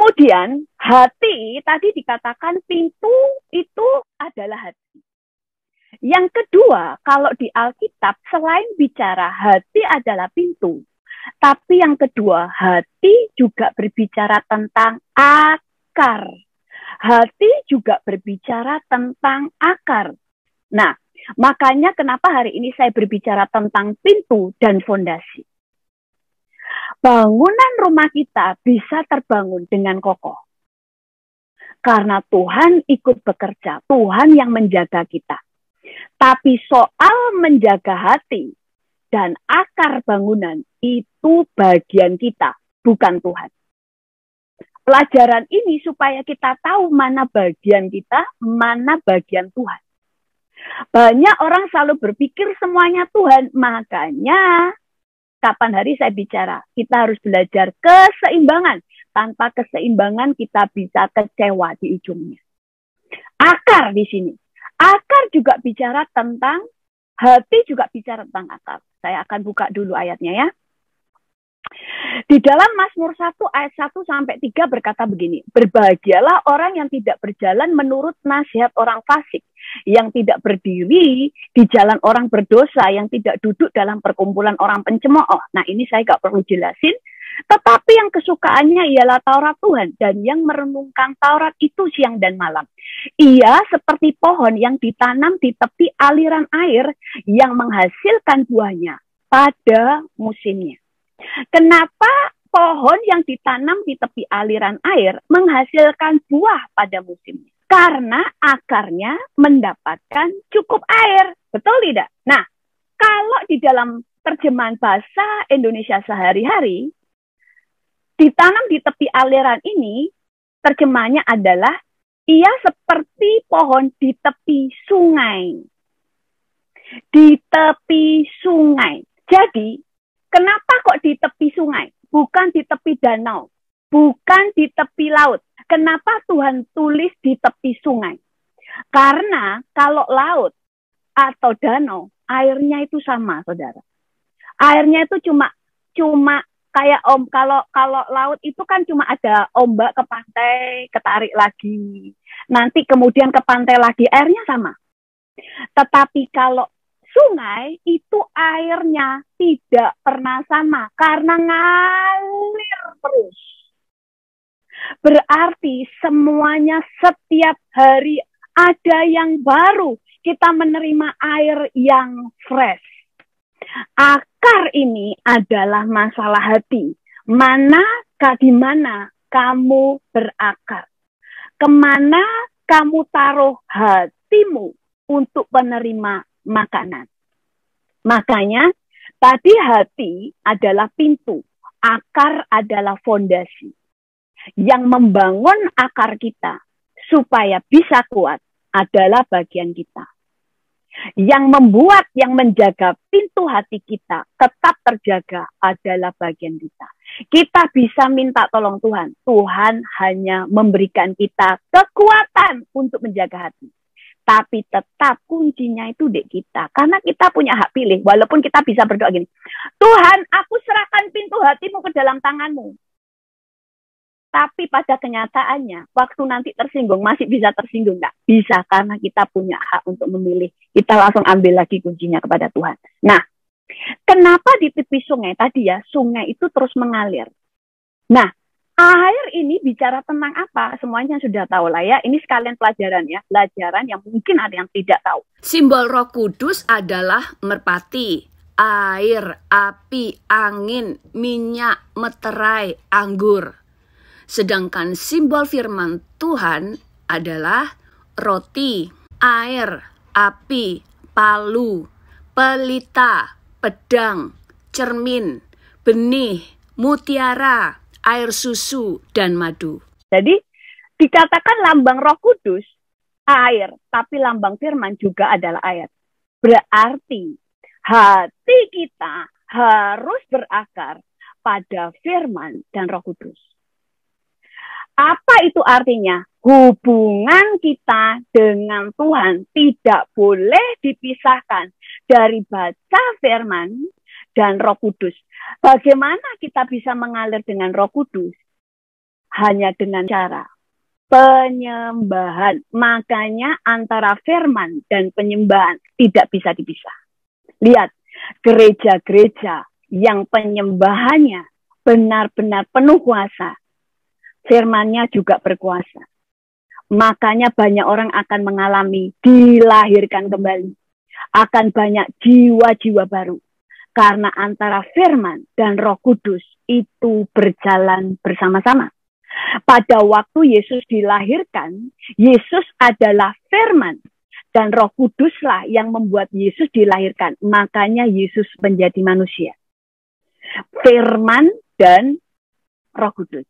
Kemudian hati, tadi dikatakan pintu itu adalah hati. Yang kedua, kalau di Alkitab selain bicara hati adalah pintu, tapi yang kedua hati juga berbicara tentang akar. Hati juga berbicara tentang akar. Nah, makanya kenapa hari ini saya berbicara tentang pintu dan fondasi. Bangunan rumah kita bisa terbangun dengan kokoh. Karena Tuhan ikut bekerja, Tuhan yang menjaga kita. Tapi soal menjaga hati dan akar bangunan itu bagian kita, bukan Tuhan. Pelajaran ini supaya kita tahu mana bagian kita, mana bagian Tuhan. Banyak orang selalu berpikir semuanya Tuhan, makanya kapan hari saya bicara, kita harus belajar keseimbangan. Tanpa keseimbangan kita bisa kecewa di ujungnya. Akar di sini. Akar juga bicara tentang, hati juga bicara tentang akar. Saya akan buka dulu ayatnya ya. Di dalam Mazmur 1 ayat 1 sampai 3 berkata begini, berbahagialah orang yang tidak berjalan menurut nasihat orang fasik, yang tidak berdiri di jalan orang berdosa, yang tidak duduk dalam perkumpulan orang pencemooh. Nah, ini saya gak perlu jelasin, tetapi yang kesukaannya ialah Taurat Tuhan, dan yang merenungkan Taurat itu siang dan malam. Ia seperti pohon yang ditanam di tepi aliran air yang menghasilkan buahnya pada musimnya. Kenapa pohon yang ditanam di tepi aliran air menghasilkan buah pada musimnya? Karena akarnya mendapatkan cukup air. Betul tidak? Nah, kalau di dalam terjemahan bahasa Indonesia sehari-hari, ditanam di tepi aliran ini, terjemahannya adalah, ia seperti pohon di tepi sungai. Di tepi sungai. Jadi, kenapa kok di tepi sungai? Bukan di tepi danau. Bukan di tepi laut. Kenapa Tuhan tulis di tepi sungai? Karena kalau laut atau danau, airnya itu sama, saudara. Airnya itu cuma kayak kalau laut itu kan cuma ada ombak ke pantai, ketarik lagi. Nanti kemudian ke pantai lagi, airnya sama. Tetapi kalau sungai itu airnya tidak pernah sama karena ngalir terus. Berarti semuanya setiap hari ada yang baru. Kita menerima air yang fresh. Akar ini adalah masalah hati. Di mana kamu berakar? Kemana kamu taruh hatimu untuk menerima makanan? Makanya tadi hati adalah pintu, akar adalah fondasi. Yang membangun akar kita supaya bisa kuat adalah bagian kita. Yang membuat, yang menjaga pintu hati kita tetap terjaga adalah bagian kita. Kita bisa minta tolong Tuhan. Tuhan hanya memberikan kita kekuatan untuk menjaga hati. Tapi tetap kuncinya itu di kita. Karena kita punya hak pilih. Walaupun kita bisa berdoa gini, Tuhan, aku serahkan pintu hatimu ke dalam tanganmu. Tapi pada kenyataannya, waktu nanti tersinggung, masih bisa tersinggung? Nggak bisa, karena kita punya hak untuk memilih. Kita langsung ambil lagi kuncinya kepada Tuhan. Nah, kenapa di tepi sungai? Tadi ya, sungai itu terus mengalir. Nah, air ini bicara tentang apa? Semuanya sudah tahu lah ya. Ini sekalian pelajaran ya. Pelajaran yang mungkin ada yang tidak tahu. Simbol Roh Kudus adalah merpati, air, api, angin, minyak, meterai, anggur. Sedangkan simbol firman Tuhan adalah roti, air, api, palu, pelita, pedang, cermin, benih, mutiara, air susu, dan madu. Jadi dikatakan lambang Roh Kudus air, tapi lambang firman juga adalah air. Berarti hati kita harus berakar pada firman dan Roh Kudus. Apa itu artinya? Hubungan kita dengan Tuhan tidak boleh dipisahkan dari baca firman dan Roh Kudus. Bagaimana kita bisa mengalir dengan Roh Kudus? hanya dengan cara penyembahan. Makanya antara firman dan penyembahan tidak bisa dipisah. Lihat, gereja-gereja yang penyembahannya benar-benar penuh kuasa, firman-nya juga berkuasa. Makanya banyak orang akan mengalami dilahirkan kembali. Akan banyak jiwa-jiwa baru. Karena antara firman dan Roh Kudus itu berjalan bersama-sama. Pada waktu Yesus dilahirkan, Yesus adalah firman. Dan Roh Kuduslah yang membuat Yesus dilahirkan. Makanya Yesus menjadi manusia. Firman dan Roh Kudus.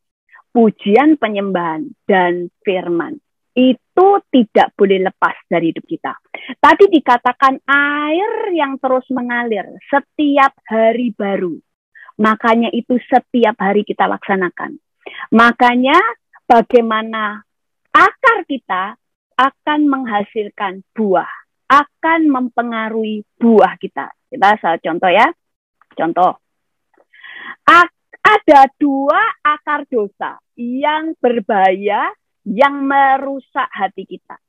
Pujian, penyembahan, dan firman. Itu tidak boleh lepas dari hidup kita. Tadi dikatakan air yang terus mengalir setiap hari baru. Makanya itu setiap hari kita laksanakan. Makanya bagaimana akar kita akan menghasilkan buah. Akan mempengaruhi buah kita. Kita contoh ya. Contoh. Ada 2 akar dosa yang berbahaya, yang merusak hati kita.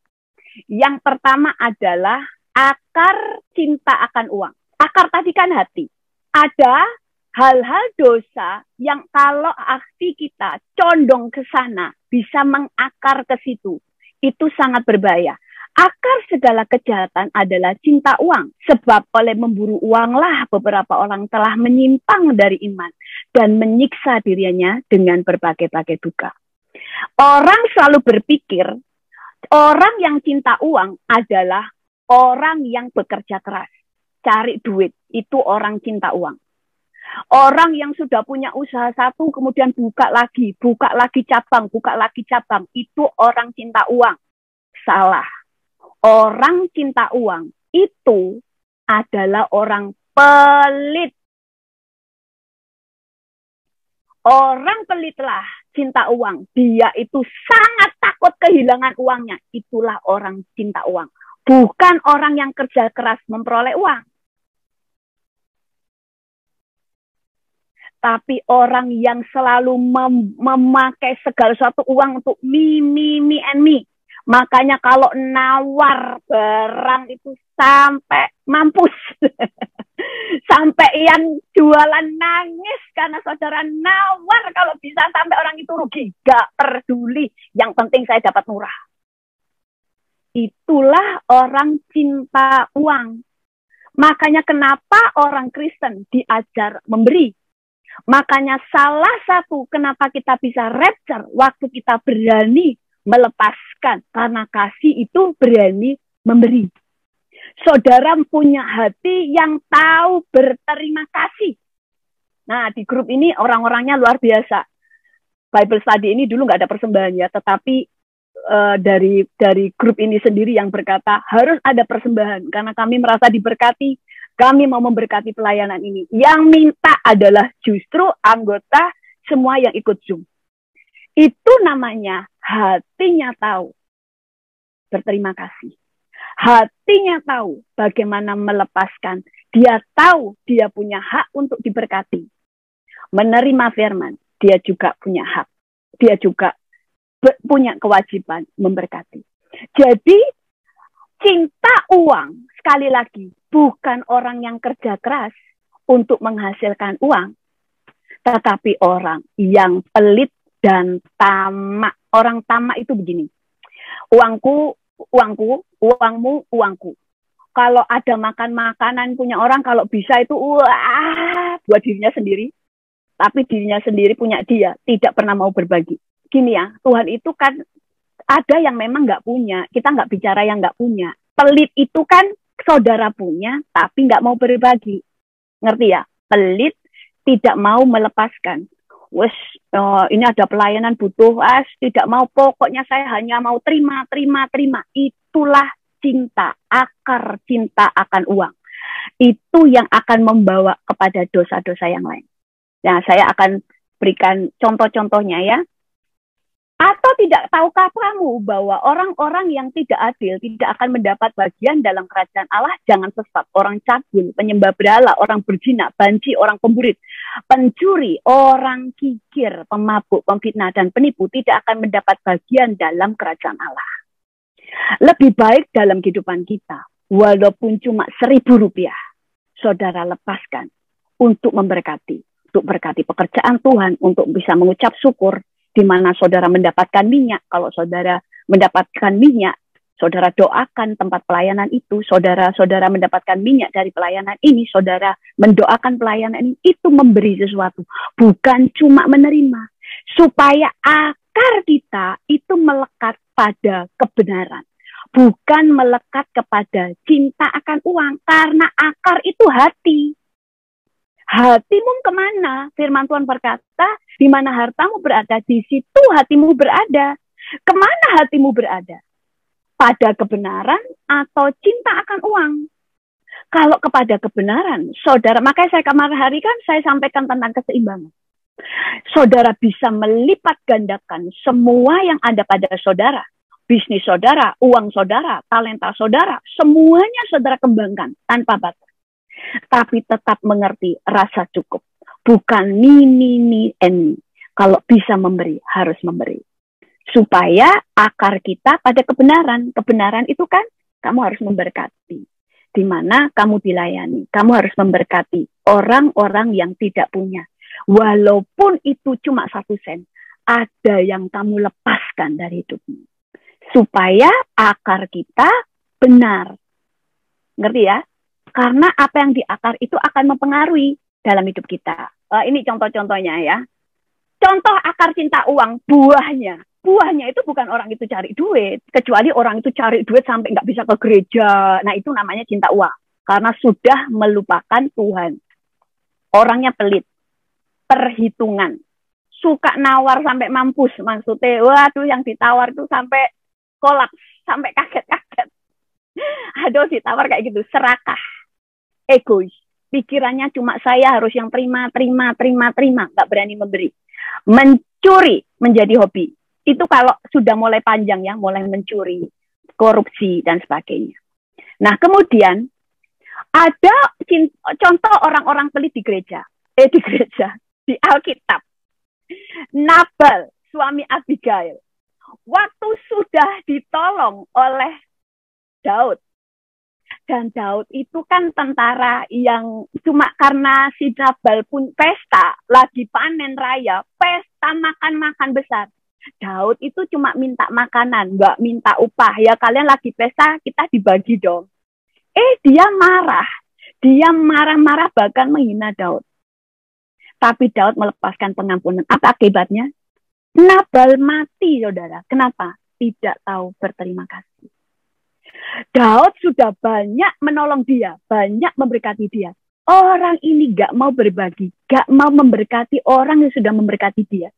Yang pertama adalah akar cinta akan uang. Akar tadi kan hati. Ada hal-hal dosa yang kalau hati kita condong ke sana, bisa mengakar ke situ. Itu sangat berbahaya. Akar segala kejahatan adalah cinta uang. Sebab oleh memburu uanglah beberapa orang telah menyimpang dari iman dan menyiksa dirinya dengan berbagai-bagai duka. Orang selalu berpikir, orang yang cinta uang adalah orang yang bekerja keras, cari duit, itu orang cinta uang. Orang yang sudah punya usaha satu, kemudian buka lagi cabang, itu orang cinta uang. Salah. Orang cinta uang itu adalah orang pelit. Orang pelitlah cinta uang. Dia itu sangat takut kehilangan uangnya. Itulah orang cinta uang. Bukan orang yang kerja keras memperoleh uang. Tapi orang yang selalu memakai segala sesuatu uang untuk me and me. Makanya kalau nawar barang itu sampai mampus. Sampai yang jualan nangis karena saudara nawar, kalau bisa sampai orang itu rugi. Gak peduli, yang penting saya dapat murah. Itulah orang cinta uang. Makanya kenapa orang Kristen diajar memberi. Makanya salah satu kenapa kita bisa rapture waktu kita berani melepaskan. Karena kasih itu berani memberi. Saudara punya hati yang tahu berterima kasih. Nah, di grup ini orang-orangnya luar biasa. Bible study ini dulu nggak ada persembahan ya, tetapi dari grup ini sendiri yang berkata harus ada persembahan karena kami merasa diberkati, kami mau memberkati pelayanan ini. Yang minta adalah justru anggota semua yang ikut Zoom. Itu namanya hatinya tahu berterima kasih. Hatinya tahu bagaimana melepaskan. Dia tahu dia punya hak untuk diberkati. Menerima firman, dia juga punya hak. Dia juga punya kewajiban memberkati. Jadi, cinta uang, sekali lagi, bukan orang yang kerja keras untuk menghasilkan uang, tetapi orang yang pelit dan tamak. Orang tamak itu begini, uangku, uangmu, uangku. Kalau ada makan makanan punya orang, kalau bisa itu buat dirinya sendiri. Tapi dirinya sendiri punya dia, tidak pernah mau berbagi. Gini ya, Tuhan itu kan ada yang memang nggak punya. Kita nggak bicara yang nggak punya. Pelit itu kan saudara punya, tapi nggak mau berbagi. Ngerti ya? Pelit tidak mau melepaskan. Ini ada pelayanan butuh, tidak mau, pokoknya saya hanya mau terima. Itulah cinta, akar cinta akan uang. Itu yang akan membawa kepada dosa-dosa yang lain. Nah, saya akan berikan contoh-contohnya ya. Atau tidak tahukah kamu bahwa orang-orang yang tidak adil tidak akan mendapat bagian dalam kerajaan Allah? Jangan sesat, orang cabul, penyembah berhala, orang berzina, banci, orang pemburit, pencuri, orang kikir, pemabuk, pemfitnah, dan penipu tidak akan mendapat bagian dalam kerajaan Allah. Lebih baik dalam kehidupan kita, walaupun cuma Rp1.000, saudara lepaskan untuk memberkati, untuk berkati pekerjaan Tuhan, untuk bisa mengucap syukur, di mana saudara mendapatkan minyak. Kalau saudara mendapatkan minyak, saudara doakan tempat pelayanan itu, saudara mendapatkan minyak dari pelayanan ini, saudara mendoakan pelayanan ini, itu memberi sesuatu, bukan cuma menerima. Supaya akar kita itu melekat pada kebenaran, bukan melekat kepada cinta akan uang, karena akar itu hati. Hatimu kemana? Firman Tuhan berkata, di mana hartamu berada, di situ hatimu berada. Kemana hatimu berada? Pada kebenaran atau cinta akan uang? Kalau kepada kebenaran, saudara, makanya saya kemarin hari kan saya sampaikan tentang keseimbangan. Saudara bisa melipat gandakan semua yang ada pada saudara. Bisnis saudara, uang saudara, talenta saudara, semuanya saudara kembangkan tanpa batas. Tapi tetap mengerti rasa cukup. Bukan me. Kalau bisa memberi, harus memberi. Supaya akar kita pada kebenaran. Kebenaran itu kan kamu harus memberkati. Di mana kamu dilayani. Kamu harus memberkati orang-orang yang tidak punya. Walaupun itu cuma 1 sen. Ada yang kamu lepaskan dari hidupmu. Supaya akar kita benar. Ngerti ya? Karena apa yang di akar itu akan mempengaruhi dalam hidup kita. Ini contoh-contohnya ya. Contoh akar cinta uang, buahnya. Buahnya itu bukan orang itu cari duit. Kecuali orang itu cari duit sampai nggak bisa ke gereja. Nah itu namanya cinta uang. Karena sudah melupakan Tuhan. Orangnya pelit. Perhitungan. Suka nawar sampai mampus. Maksudnya, waduh yang ditawar itu sampai kolaps. Sampai kaget-kaget. Aduh ditawar kayak gitu. Serakah. Egois, pikirannya cuma saya harus yang terima, nggak berani memberi. Mencuri menjadi hobi. Itu kalau sudah mulai panjang ya, mulai mencuri, korupsi dan sebagainya. Nah kemudian ada contoh orang-orang pelit di gereja, di Alkitab. Nabal, suami Abigail, waktu sudah ditolong oleh Daud. Dan Daud itu kan tentara yang cuma karena si Nabal pun pesta, lagi panen raya, pesta makan-makan besar. Daud itu cuma minta makanan, nggak minta upah. Ya kalian lagi pesta, kita dibagi dong. Dia marah bahkan menghina Daud. Tapi Daud melepaskan pengampunan. Apa akibatnya? Nabal mati, saudara. Kenapa? Tidak tahu berterima kasih. Daud sudah banyak menolong dia, banyak memberkati dia. Orang ini gak mau berbagi, gak mau memberkati orang yang sudah memberkati dia.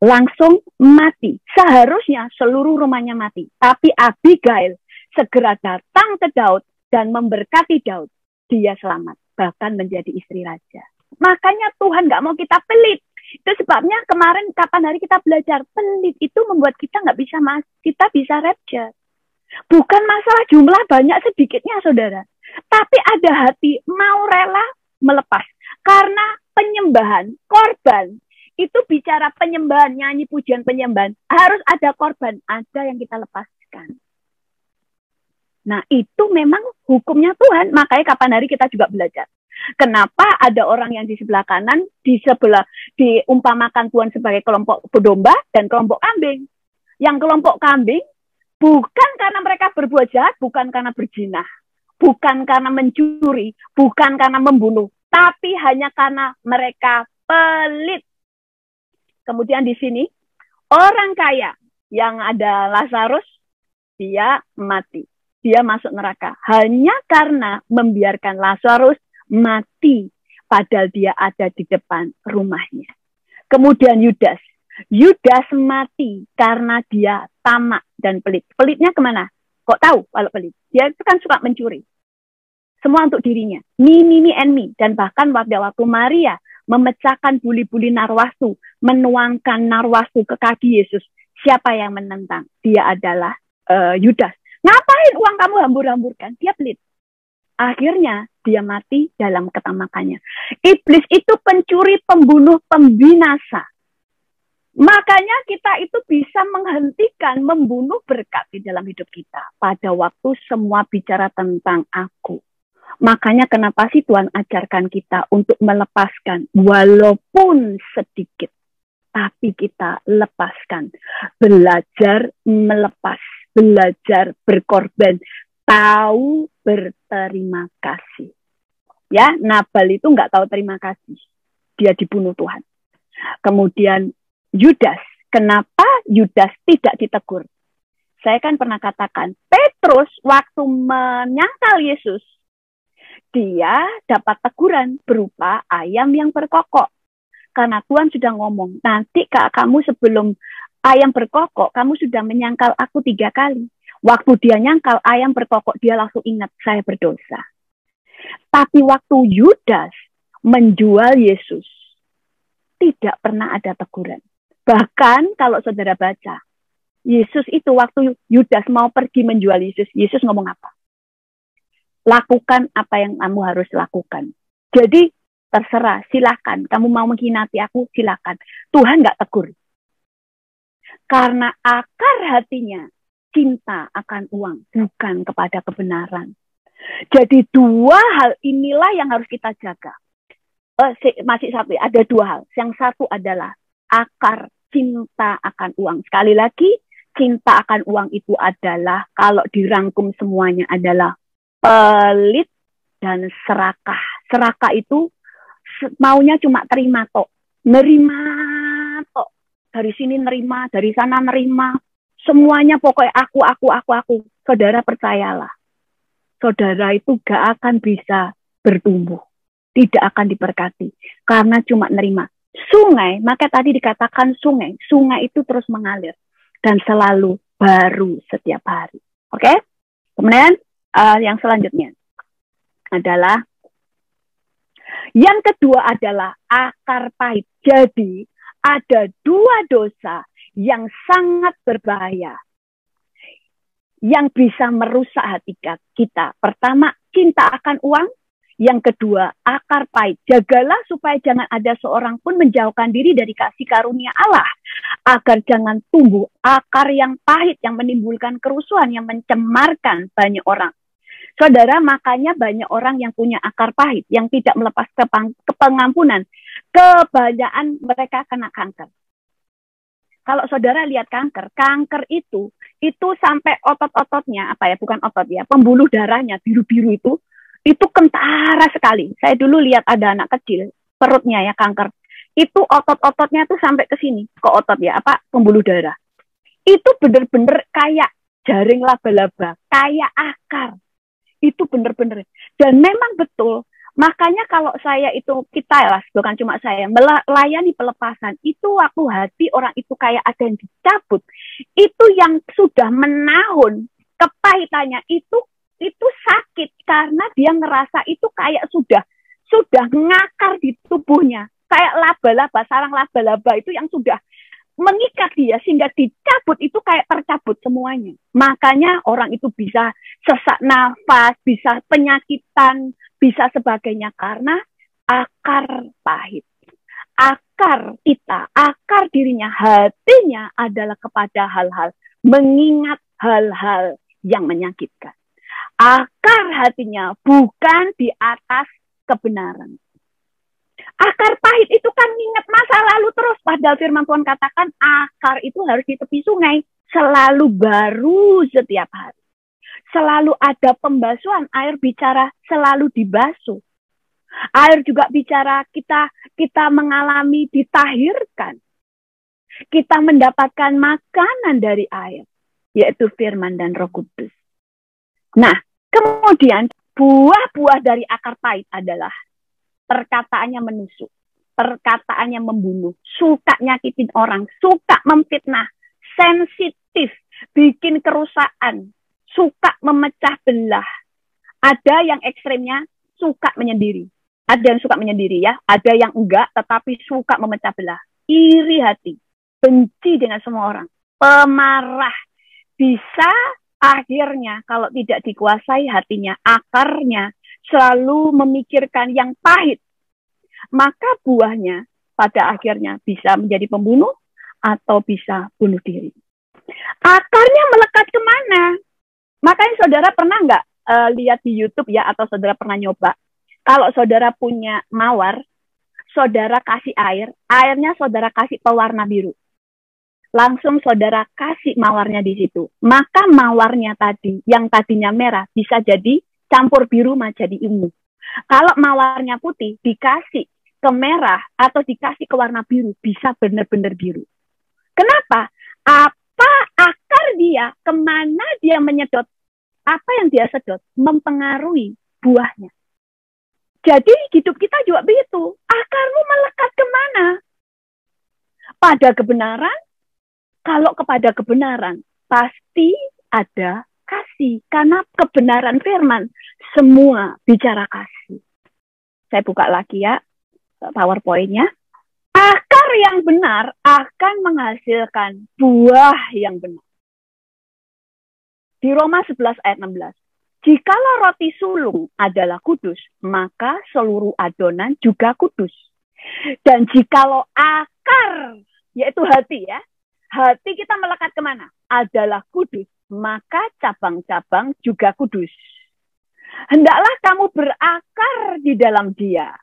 Langsung mati. Seharusnya seluruh rumahnya mati. Tapi Abigail segera datang ke Daud dan memberkati Daud. Dia selamat, bahkan menjadi istri raja. Makanya Tuhan gak mau kita pelit. Itu sebabnya kemarin kapan hari kita belajar, pelit itu membuat kita gak bisa kita bisa rapture. Bukan masalah jumlah banyak sedikitnya saudara. Tapi ada hati mau rela melepas. Karena penyembahan, korban. Itu bicara penyembahan, nyanyi pujian penyembahan. Harus ada korban, ada yang kita lepaskan. Nah itu memang hukumnya Tuhan. Makanya kapan hari kita juga belajar. Kenapa ada orang yang di sebelah kanan, diumpamakan Tuhan sebagai kelompok domba dan kelompok kambing. Yang kelompok kambing, bukan karena mereka berbuat jahat, bukan karena berzina, bukan karena mencuri, bukan karena membunuh, tapi hanya karena mereka pelit. Kemudian di sini, orang kaya yang ada Lazarus, dia mati. Dia masuk neraka. Hanya karena membiarkan Lazarus mati, padahal dia ada di depan rumahnya. Kemudian Yudas mati karena dia tamak dan pelit. Pelitnya kemana? Kok tahu kalau pelit? Dia itu kan suka mencuri. Semua untuk dirinya. Me. Dan bahkan pada waktu Maria memecahkan buli-buli narwastu, menuangkan narwastu ke kaki Yesus, Siapa yang menentang? Dia adalah Yudas. Ngapain uang kamu hambur-hamburkan? Dia pelit. Akhirnya dia mati dalam ketamakannya. Iblis itu pencuri, pembunuh, pembinasa. Makanya kita itu bisa menghentikan, membunuh berkat di dalam hidup kita. Pada waktu semua bicara tentang aku. Makanya kenapa sih Tuhan ajarkan kita untuk melepaskan walaupun sedikit. Tapi kita lepaskan. Belajar melepas. Belajar berkorban. Tahu berterima kasih. Ya, Nabal itu nggak tahu terima kasih. Dia dibunuh Tuhan. Kemudian Yudas. Kenapa Yudas tidak ditegur? Saya kan pernah katakan, Petrus waktu menyangkal Yesus, dia dapat teguran berupa ayam yang berkokok. Karena Tuhan sudah ngomong, nanti kamu sebelum ayam berkokok, kamu sudah menyangkal aku 3 kali. Waktu dia nyangkal ayam berkokok, dia langsung ingat, saya berdosa. Tapi waktu Yudas menjual Yesus, tidak pernah ada teguran. Bahkan kalau saudara baca, Yesus itu waktu Yudas mau pergi menjual Yesus, Yesus ngomong apa? Lakukan apa yang kamu harus lakukan. Jadi, terserah, silakan. Kamu mau mengkhianati aku, silakan. Tuhan nggak tegur. Karena akar hatinya cinta akan uang, bukan kepada kebenaran. Jadi 2 hal inilah yang harus kita jaga. Masih satu, ada 2 hal. Yang satu adalah akar cinta akan uang. Sekali lagi, cinta akan uang itu adalah, kalau dirangkum semuanya adalah pelit dan serakah. Serakah itu maunya cuma terima tok, nerima tok, dari sini nerima, dari sana nerima, semuanya pokoknya aku. Saudara percayalah, saudara itu gak akan bisa bertumbuh, tidak akan diberkati, karena cuma nerima. Sungai, maka tadi dikatakan sungai itu terus mengalir dan selalu baru setiap hari. Oke? Kemudian yang selanjutnya adalah yang kedua adalah akar pahit. Jadi ada 2 dosa yang sangat berbahaya yang bisa merusak hati kita. Pertama, cinta akan uang. Yang kedua, akar pahit. Jagalah supaya jangan ada seorang pun menjauhkan diri dari kasih karunia Allah. Agar jangan tumbuh akar yang pahit yang menimbulkan kerusuhan, yang mencemarkan banyak orang. Saudara, makanya banyak orang yang punya akar pahit, yang tidak melepas kepengampunan. Kebanyakan mereka kena kanker. Kalau saudara lihat kanker itu sampai otot-ototnya, bukan otot ya, pembuluh darahnya biru-biru itu kentara sekali. Saya dulu lihat ada anak kecil, perutnya ya kanker. Itu otot-ototnya tuh sampai ke sini, ke otot ya, pembuluh darah. Itu bener-bener kayak jaring laba-laba, kayak akar. Itu benar-benar. Dan memang betul. Makanya kalau kita lah, bukan cuma saya, melayani pelepasan, itu waktu hati orang itu kayak ada yang dicabut. Itu yang sudah menahun kepahitannya, itu sakit. Karena dia ngerasa itu kayak sudah ngakar di tubuhnya. Kayak laba-laba, sarang laba-laba itu yang sudah mengikat dia, sehingga dicabut itu kayak tercabut semuanya. Makanya orang itu bisa sesak nafas, bisa penyakitan, bisa sebagainya, karena akar pahit. Akar kita, akar dirinya, hatinya adalah kepada hal-hal, mengingat hal-hal yang menyakitkan. Akar hatinya bukan di atas kebenaran. Akar pahit itu kan ingat masa lalu terus. Padahal firman Tuhan katakan akar itu harus di tepi sungai. Selalu baru setiap hari. Selalu ada pembasuhan. Air bicara selalu dibasuh. Air juga bicara kita mengalami ditahirkan. Kita mendapatkan makanan dari air. Yaitu firman dan Roh Kudus. Nah, kemudian buah-buah dari akar pahit adalah perkataannya menusuk, perkataannya membunuh, suka nyakitin orang, suka memfitnah, sensitif, bikin kerusakan, suka memecah belah. Ada yang ekstrimnya suka menyendiri. Ada yang suka menyendiri ya, ada yang enggak tetapi suka memecah belah. Iri hati, benci dengan semua orang. pemarah. Bisa akhirnya kalau tidak dikuasai hatinya, akarnya selalu memikirkan yang pahit, maka buahnya pada akhirnya bisa menjadi pembunuh atau bisa bunuh diri. Akarnya melekat kemana? Makanya saudara pernah nggak lihat di YouTube ya, atau saudara pernah nyoba? Kalau saudara punya mawar, saudara kasih air, airnya saudara kasih pewarna biru. Langsung saudara kasih mawarnya di situ. Maka mawarnya tadi, yang tadinya merah, bisa jadi campur biru menjadi ungu. Kalau mawarnya putih, dikasih ke merah atau dikasih ke warna biru, bisa benar-benar biru. Kenapa? Apa akar dia, kemana dia menyedot, apa yang dia sedot, mempengaruhi buahnya. Jadi hidup kita juga begitu. Akarmu melekat kemana? Pada kebenaran. Kalau kepada kebenaran, pasti ada kasih. Karena kebenaran firman, semua bicara kasih. Saya buka lagi ya PowerPoint-nya. Akar yang benar akan menghasilkan buah yang benar. Di Roma 11 ayat 16. Jikalau roti sulung adalah kudus, maka seluruh adonan juga kudus. Dan jikalau akar, yaitu hati ya, hati kita melekat kemana? Adalah kudus, maka cabang-cabang juga kudus. Hendaklah kamu berakar di dalam dia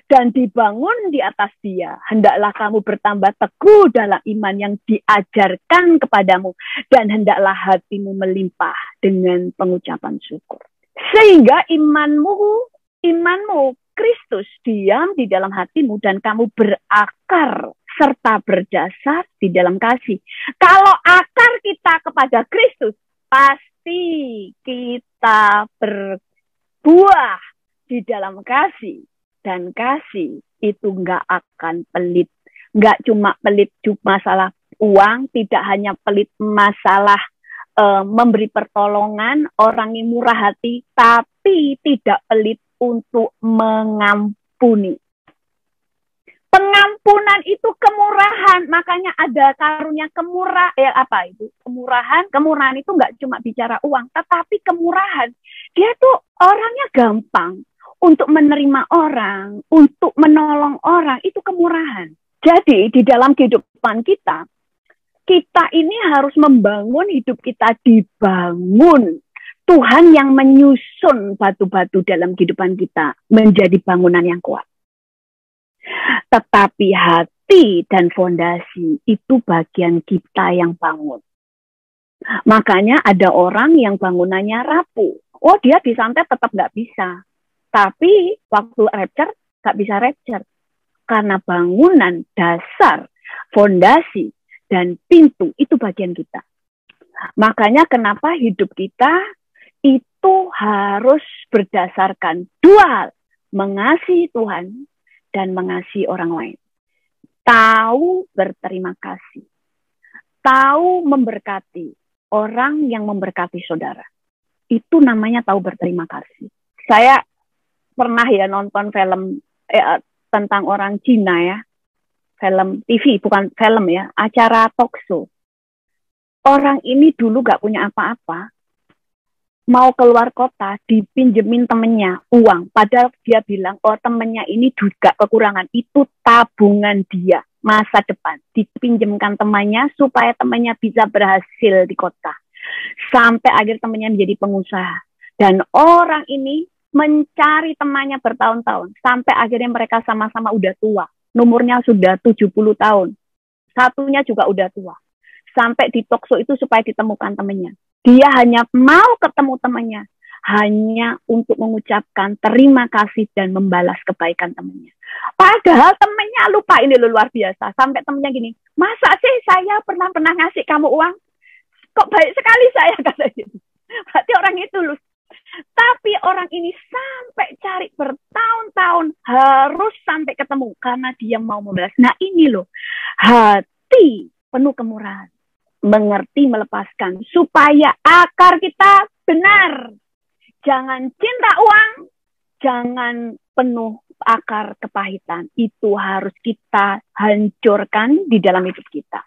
dan dibangun di atas dia. Hendaklah kamu bertambah teguh dalam iman yang diajarkan kepadamu, dan hendaklah hatimu melimpah dengan pengucapan syukur. Sehingga imanmu Kristus diam di dalam hatimu, dan kamu berakar serta berdasar di dalam kasih. Kalau akar kita kepada Kristus, pasti kita berbuah di dalam kasih. Dan kasih itu nggak akan pelit. Nggak cuma pelit masalah uang, tidak hanya pelit masalah memberi pertolongan, orang yang murah hati, tapi tidak pelit untuk mengampuni. Pengampunan itu kemurahan, makanya ada karunia kemurahan. Apa itu? Kemurahan. Kemurahan itu nggak cuma bicara uang, tetapi kemurahan. Dia tuh orangnya gampang untuk menerima orang, untuk menolong orang, itu kemurahan. Jadi di dalam kehidupan kita, kita ini harus membangun hidup kita dibangun. Tuhan yang menyusun batu-batu dalam kehidupan kita menjadi bangunan yang kuat. Tetapi hati dan fondasi itu bagian kita yang bangun. Makanya ada orang yang bangunannya rapuh. Oh, dia disantet tetap nggak bisa. Tapi waktu rapture nggak bisa rapture. Karena bangunan dasar, fondasi, dan pintu itu bagian kita. Makanya kenapa hidup kita itu harus berdasarkan dua hal. Mengasihi Tuhan dan mengasihi orang lain. Tahu berterima kasih. Tahu memberkati orang yang memberkati saudara. Itu namanya tahu berterima kasih. Saya pernah ya nonton film tentang orang Cina ya. Film TV, bukan film ya. Acara talk show. Orang ini dulu gak punya apa-apa. Mau keluar kota, dipinjemin temennya uang. Padahal dia bilang, oh temennya ini juga kekurangan. Itu tabungan dia, masa depan. Dipinjemkan temannya supaya temannya bisa berhasil di kota. Sampai akhir temannya menjadi pengusaha. Dan orang ini mencari temannya bertahun-tahun. Sampai akhirnya mereka sama-sama udah tua. Nomornya sudah 70 tahun. Satunya juga udah tua. Sampai di talk show itu supaya ditemukan temannya. Dia hanya mau ketemu temannya, hanya untuk mengucapkan terima kasih dan membalas kebaikan temannya. Padahal temannya lupa, ini luar biasa. Sampai temannya gini, masa sih saya pernah ngasih kamu uang? Kok baik sekali saya, kata gitu. Berarti orang itu loh. Tapi orang ini sampai cari bertahun-tahun, harus sampai ketemu karena dia mau membalas. Nah ini loh, hati penuh kemurahan. Mengerti melepaskan supaya akar kita benar. Jangan cinta uang, jangan penuh akar kepahitan. Itu harus kita hancurkan di dalam hidup kita.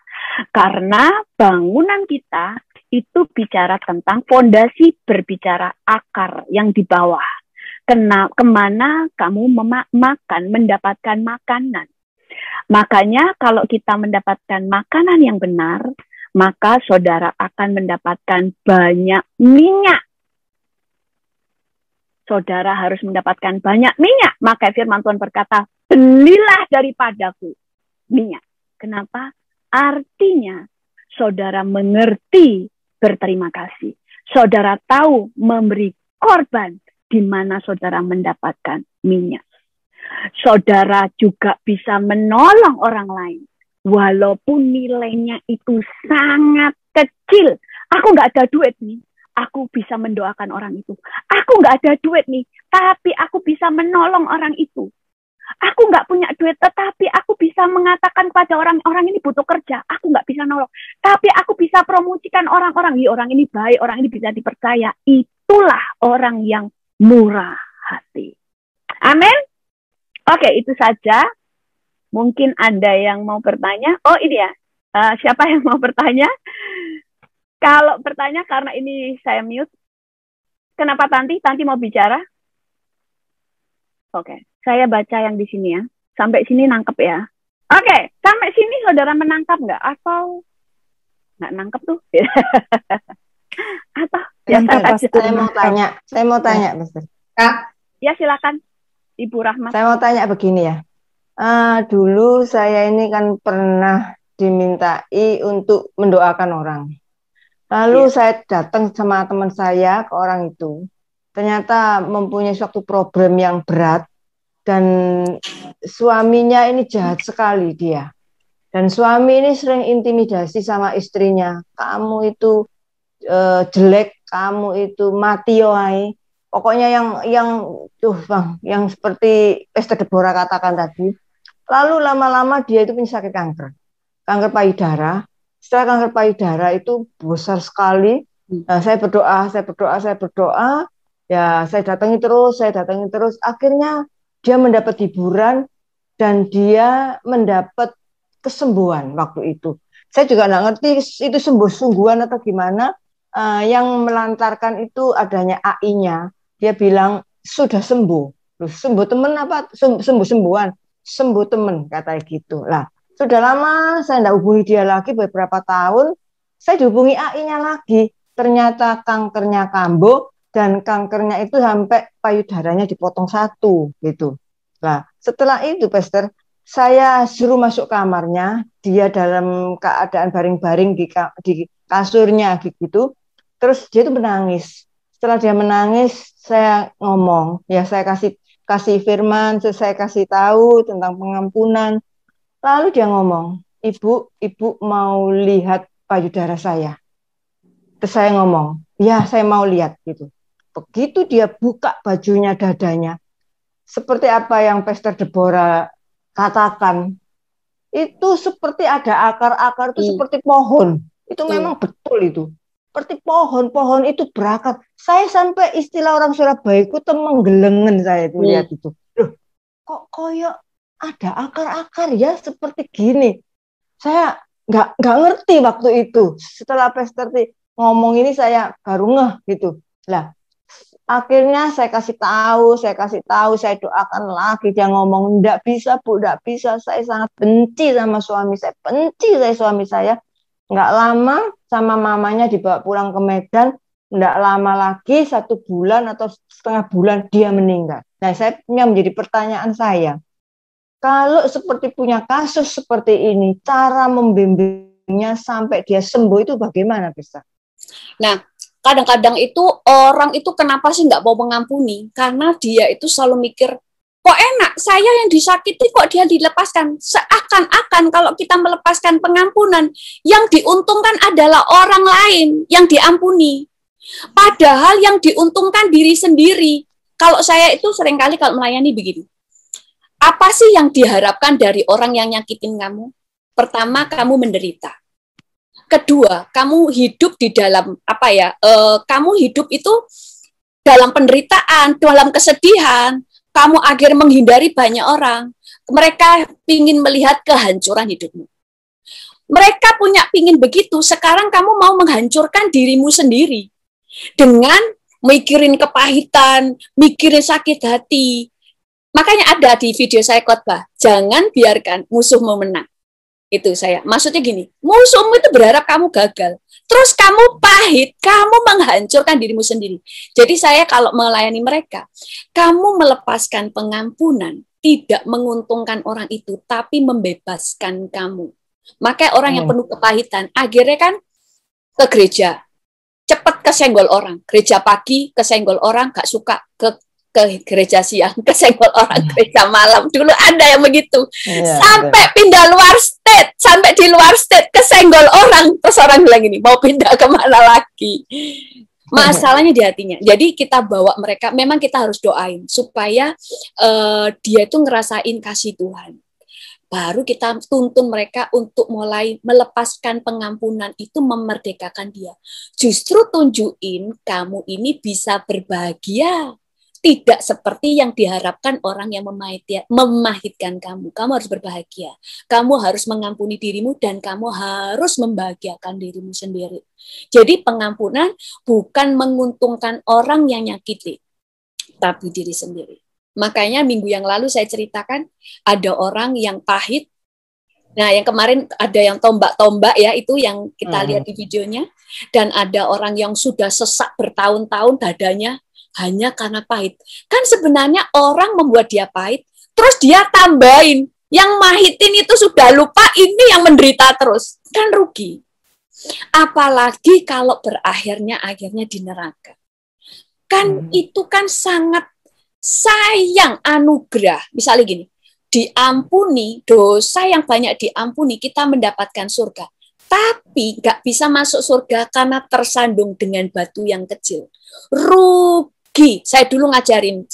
Karena bangunan kita itu bicara tentang fondasi, berbicara akar yang di bawah. Kemana kamu mendapatkan makanan. Makanya kalau kita mendapatkan makanan yang benar, maka saudara akan mendapatkan banyak minyak. Saudara harus mendapatkan banyak minyak. Maka firman Tuhan berkata, belilah daripadaku minyak. Kenapa? Artinya, saudara mengerti berterima kasih. Saudara tahu memberi korban di mana saudara mendapatkan minyak. Saudara juga bisa menolong orang lain. Walaupun nilainya itu sangat kecil. Aku nggak ada duit nih. Aku bisa mendoakan orang itu. Aku nggak ada duit nih, tapi aku bisa menolong orang itu. Aku nggak punya duit, tetapi aku bisa mengatakan kepada orang ini butuh kerja. Aku nggak bisa nolong, tapi aku bisa promosikan orang-orang. Orang ini baik, orang ini bisa dipercaya. Itulah orang yang murah hati. Amin. Oke, itu saja. Mungkin ada yang mau bertanya. Oh, ini ya. Siapa yang mau bertanya? Kalau bertanya karena ini saya mute. Kenapa Tanti? Tanti mau bicara? Oke, saya baca yang di sini ya. Sampai sini nangkep ya. Oke, sampai sini saudara menangkap nggak? Atau nggak nangkep tuh? Atau ya, saya mau tanya, Pastor. Ya silakan, Ibu Rahmat. Saya mau tanya begini ya. Dulu saya ini kan pernah dimintai untuk mendoakan orang. Lalu saya datang sama teman saya ke orang itu. Ternyata mempunyai suatu problem yang berat. Dan suaminya ini jahat sekali dia. Dan suami ini sering intimidasi sama istrinya. Kamu itu jelek, kamu itu mati yoai. Pokoknya yang seperti Pastor Deborah katakan tadi. Lalu lama-lama dia itu punya sakit kanker payudara. Setelah kanker payudara itu besar sekali. Nah, saya berdoa. Ya, saya datangi terus. Akhirnya dia mendapat hiburan dan dia mendapat kesembuhan waktu itu. Saya juga nggak ngerti itu sembuh-sungguhan atau gimana. Yang melantarkan itu adanya AI-nya. Dia bilang sudah sembuh. Loh, sembuh temen apa? Sembuh-sembuhan. Sembuh temen, katanya gitu. Lah, sudah lama saya tidak hubungi dia lagi, beberapa tahun. Saya dihubungi AI-nya lagi. Ternyata kankernya kambuh dan kankernya itu sampai payudaranya dipotong satu gitu. Nah, setelah itu, Pastor, saya suruh masuk kamarnya. Dia dalam keadaan baring-baring di kasurnya gitu. Terus dia itu menangis. Setelah dia menangis, saya ngomong, ya saya kasih firman, saya kasih tahu tentang pengampunan. Lalu dia ngomong, ibu mau lihat payudara saya. Terus saya ngomong, ya saya mau lihat gitu. Begitu dia buka bajunya, dadanya, seperti apa yang Pastor Deborah katakan, itu seperti ada akar-akar itu seperti pohon. Itu memang betul itu. Seperti pohon itu berakat. Saya sampai istilah orang Surabaya itu menggelengen saya itu lihat itu. Loh, kok koyok ada akar-akar ya seperti gini. Saya nggak ngerti waktu itu. Setelah Pastor ngomong ini saya baru ngeh gitu. Lah, akhirnya saya kasih tahu, saya doakan lagi. Dia ngomong, enggak bisa Bu, enggak bisa. Saya sangat benci sama suami saya. Nggak lama sama mamanya dibawa pulang ke Medan, nggak lama lagi 1 bulan atau setengah bulan dia meninggal. Nah, saya menjadi pertanyaan saya, kalau seperti punya kasus seperti ini, cara membimbingnya sampai dia sembuh itu bagaimana, bisa? Nah, kadang-kadang itu orang itu kenapa sih nggak mau mengampuni? Karena dia itu selalu mikir, kok enak, saya yang disakiti kok dia dilepaskan. Seakan-akan kalau kita melepaskan pengampunan, yang diuntungkan adalah orang lain yang diampuni. Padahal yang diuntungkan diri sendiri. Kalau saya itu seringkali kalau melayani begini. Apa sih yang diharapkan dari orang yang nyakitin kamu? Pertama, kamu menderita. Kedua, kamu hidup di dalam kamu hidup itu dalam penderitaan, dalam kesedihan. Kamu akhirnya menghindari banyak orang. Mereka ingin melihat kehancuran hidupmu. Mereka punya pingin begitu, sekarang kamu mau menghancurkan dirimu sendiri dengan mikirin kepahitan, mikirin sakit hati. Makanya ada di video saya khotbah, jangan biarkan musuhmu menang. Itu saya, maksudnya gini, musuhmu itu berharap kamu gagal. Terus kamu pahit, kamu menghancurkan dirimu sendiri. Jadi saya kalau melayani mereka, kamu melepaskan pengampunan, tidak menguntungkan orang itu, tapi membebaskan kamu. Makanya orang yang penuh kepahitan, akhirnya kan ke gereja, cepat kesenggol orang. Gereja pagi, kesenggol orang, gak suka ke gereja siang, kesenggol orang, gereja malam. Dulu ada yang begitu. Sampai pindah luar state, sampai di luar state, kesenggol orang. Terus orang bilang gini, mau pindah kemana lagi? Masalahnya di hatinya. Jadi kita bawa mereka, memang kita harus doain, supaya dia itu ngerasain kasih Tuhan. Baru kita tuntun mereka untuk mulai melepaskan pengampunan itu, memerdekakan dia. Justru tunjukin kamu ini bisa berbahagia. Tidak seperti yang diharapkan orang yang memahitkan kamu. Kamu harus berbahagia. Kamu harus mengampuni dirimu dan kamu harus membahagiakan dirimu sendiri. Jadi pengampunan bukan menguntungkan orang yang nyakiti, tapi diri sendiri. Makanya minggu yang lalu saya ceritakan ada orang yang pahit. Nah, yang kemarin ada yang tombak-tombak ya, itu yang kita lihat di videonya. Dan ada orang yang sudah sesak bertahun-tahun dadanya hanya karena pahit. Kan sebenarnya orang membuat dia pahit, terus dia tambahin. Yang mahitin itu sudah lupa, ini yang menderita terus. Kan rugi. Apalagi kalau akhirnya di neraka. Kan itu kan sangat sayang anugerah. Misalnya gini, diampuni, dosa yang banyak diampuni, kita mendapatkan surga. Tapi nggak bisa masuk surga karena tersandung dengan batu yang kecil. Rugi. Saya dulu ngajarin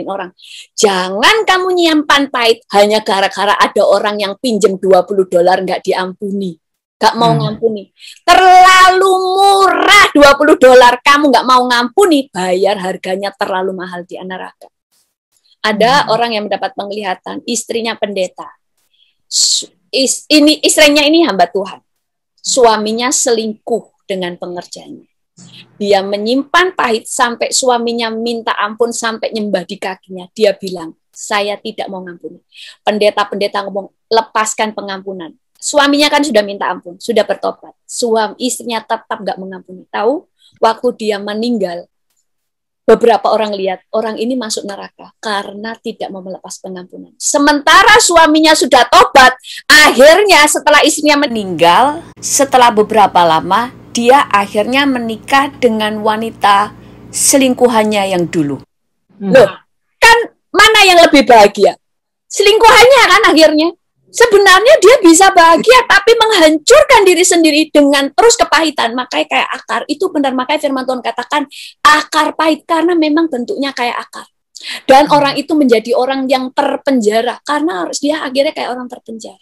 orang, jangan kamu nyimpan pahit hanya gara-gara ada orang yang pinjem $20 nggak diampuni. Gak mau ngampuni. Terlalu murah $20. Kamu gak mau ngampuni, bayar harganya terlalu mahal di neraka. Ada orang yang mendapat penglihatan, istrinya pendeta. Istrinya ini hamba Tuhan. Suaminya selingkuh dengan pengerjanya. Dia menyimpan pahit sampai suaminya minta ampun, sampai nyembah di kakinya. Dia bilang, saya tidak mau ngampuni. Pendeta-pendeta ngomong, lepaskan pengampunan. Suaminya kan sudah minta ampun, sudah bertobat. Istrinya tetap nggak mengampuni. Tahu, waktu dia meninggal, beberapa orang lihat, orang ini masuk neraka karena tidak mau melepas pengampunan. Sementara suaminya sudah tobat, akhirnya setelah istrinya meninggal, setelah beberapa lama, dia akhirnya menikah dengan wanita selingkuhannya yang dulu. Loh, kan mana yang lebih bahagia? Selingkuhannya kan akhirnya. Sebenarnya dia bisa bahagia, tapi menghancurkan diri sendiri dengan terus kepahitan. Makanya kayak akar. Itu benar, makanya firman Tuhan katakan akar pahit, karena memang bentuknya kayak akar. Dan orang itu menjadi orang yang terpenjara, karena dia akhirnya kayak orang terpenjara.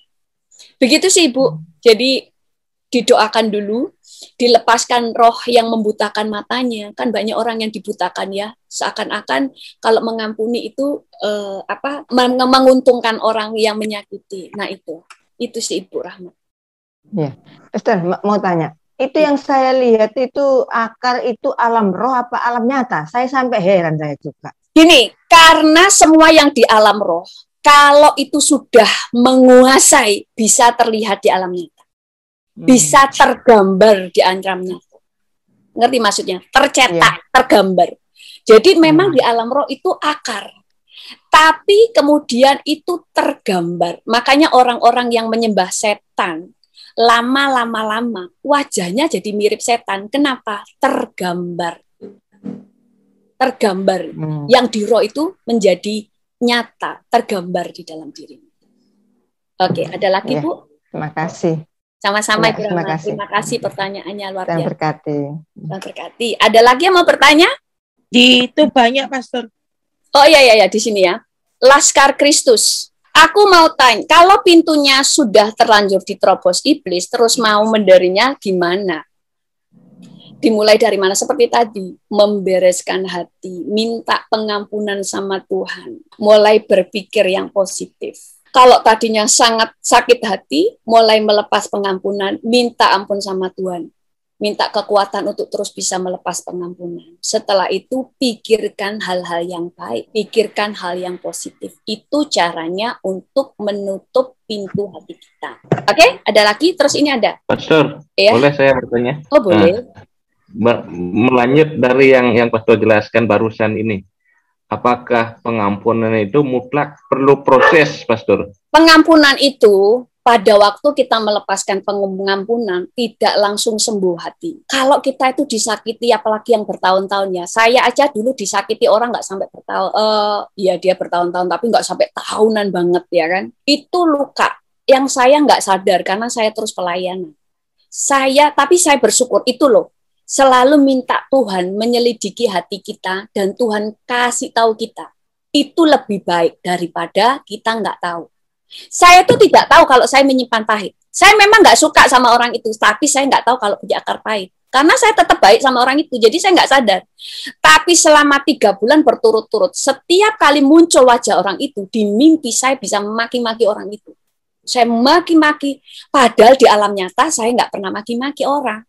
Begitu sih Ibu. Jadi didoakan dulu, dilepaskan roh yang membutakan matanya. Kan banyak orang yang dibutakan ya, seakan-akan kalau mengampuni itu menguntungkan orang yang menyakiti. Nah itu sih Ibu Rahmat. Ya, Esther mau tanya, itu yang saya lihat itu akar itu alam roh apa alam nyata? Saya sampai heran saya juga. Gini, karena semua yang di alam roh, kalau itu sudah menguasai, bisa terlihat di alam nyata. Bisa tergambar di alam nyata. Ngerti maksudnya? Tercetak, tergambar. Jadi memang di alam roh itu akar. Tapi kemudian itu tergambar. Makanya orang-orang yang menyembah setan, lama-lama wajahnya jadi mirip setan. Kenapa? Tergambar. Yang di roh itu menjadi nyata, tergambar di dalam diri. Oke, ada lagi Bu? Terima kasih. Sama-sama Ibu Rahmat. Terima kasih pertanyaannya, luar biasa. Dan berkati. Ada lagi yang mau bertanya? Itu banyak Pastor. Oh iya di sini ya. Laskar Kristus. Aku mau tanya, kalau pintunya sudah terlanjur diterobos iblis, terus mau mendarinya gimana? Dimulai dari mana? Seperti tadi, membereskan hati, minta pengampunan sama Tuhan, mulai berpikir yang positif. Kalau tadinya sangat sakit hati, mulai melepas pengampunan, minta ampun sama Tuhan. Minta kekuatan untuk terus bisa melepas pengampunan. Setelah itu, pikirkan hal-hal yang baik, pikirkan hal yang positif. Itu caranya untuk menutup pintu hati kita. Oke, ada lagi? Terus ini ada. Pastor, Ya? boleh saya bertanya? Oh, boleh. Melanjut dari yang Pastor jelaskan barusan ini. Apakah pengampunan itu mutlak perlu proses, Pastor? Pengampunan itu pada waktu kita melepaskan pengampunan tidak langsung sembuh hati. Kalau kita itu disakiti, apalagi yang bertahun-tahun ya. Saya aja dulu disakiti orang nggak sampai bertahun, ya dia bertahun-tahun tapi nggak sampai tahunan banget ya kan. Itu luka yang saya nggak sadar karena saya terus pelayanan. Tapi saya bersyukur itu loh. Selalu minta Tuhan menyelidiki hati kita dan Tuhan kasih tahu kita. Itu lebih baik daripada kita nggak tahu. Saya tuh tidak tahu kalau saya menyimpan pahit. Saya memang nggak suka sama orang itu, tapi saya nggak tahu kalau punya akar pahit. Karena saya tetap baik sama orang itu, jadi saya nggak sadar. Tapi selama 3 bulan berturut-turut, setiap kali muncul wajah orang itu, di mimpi saya bisa memaki-maki orang itu. Saya maki-maki, padahal di alam nyata saya nggak pernah maki-maki orang.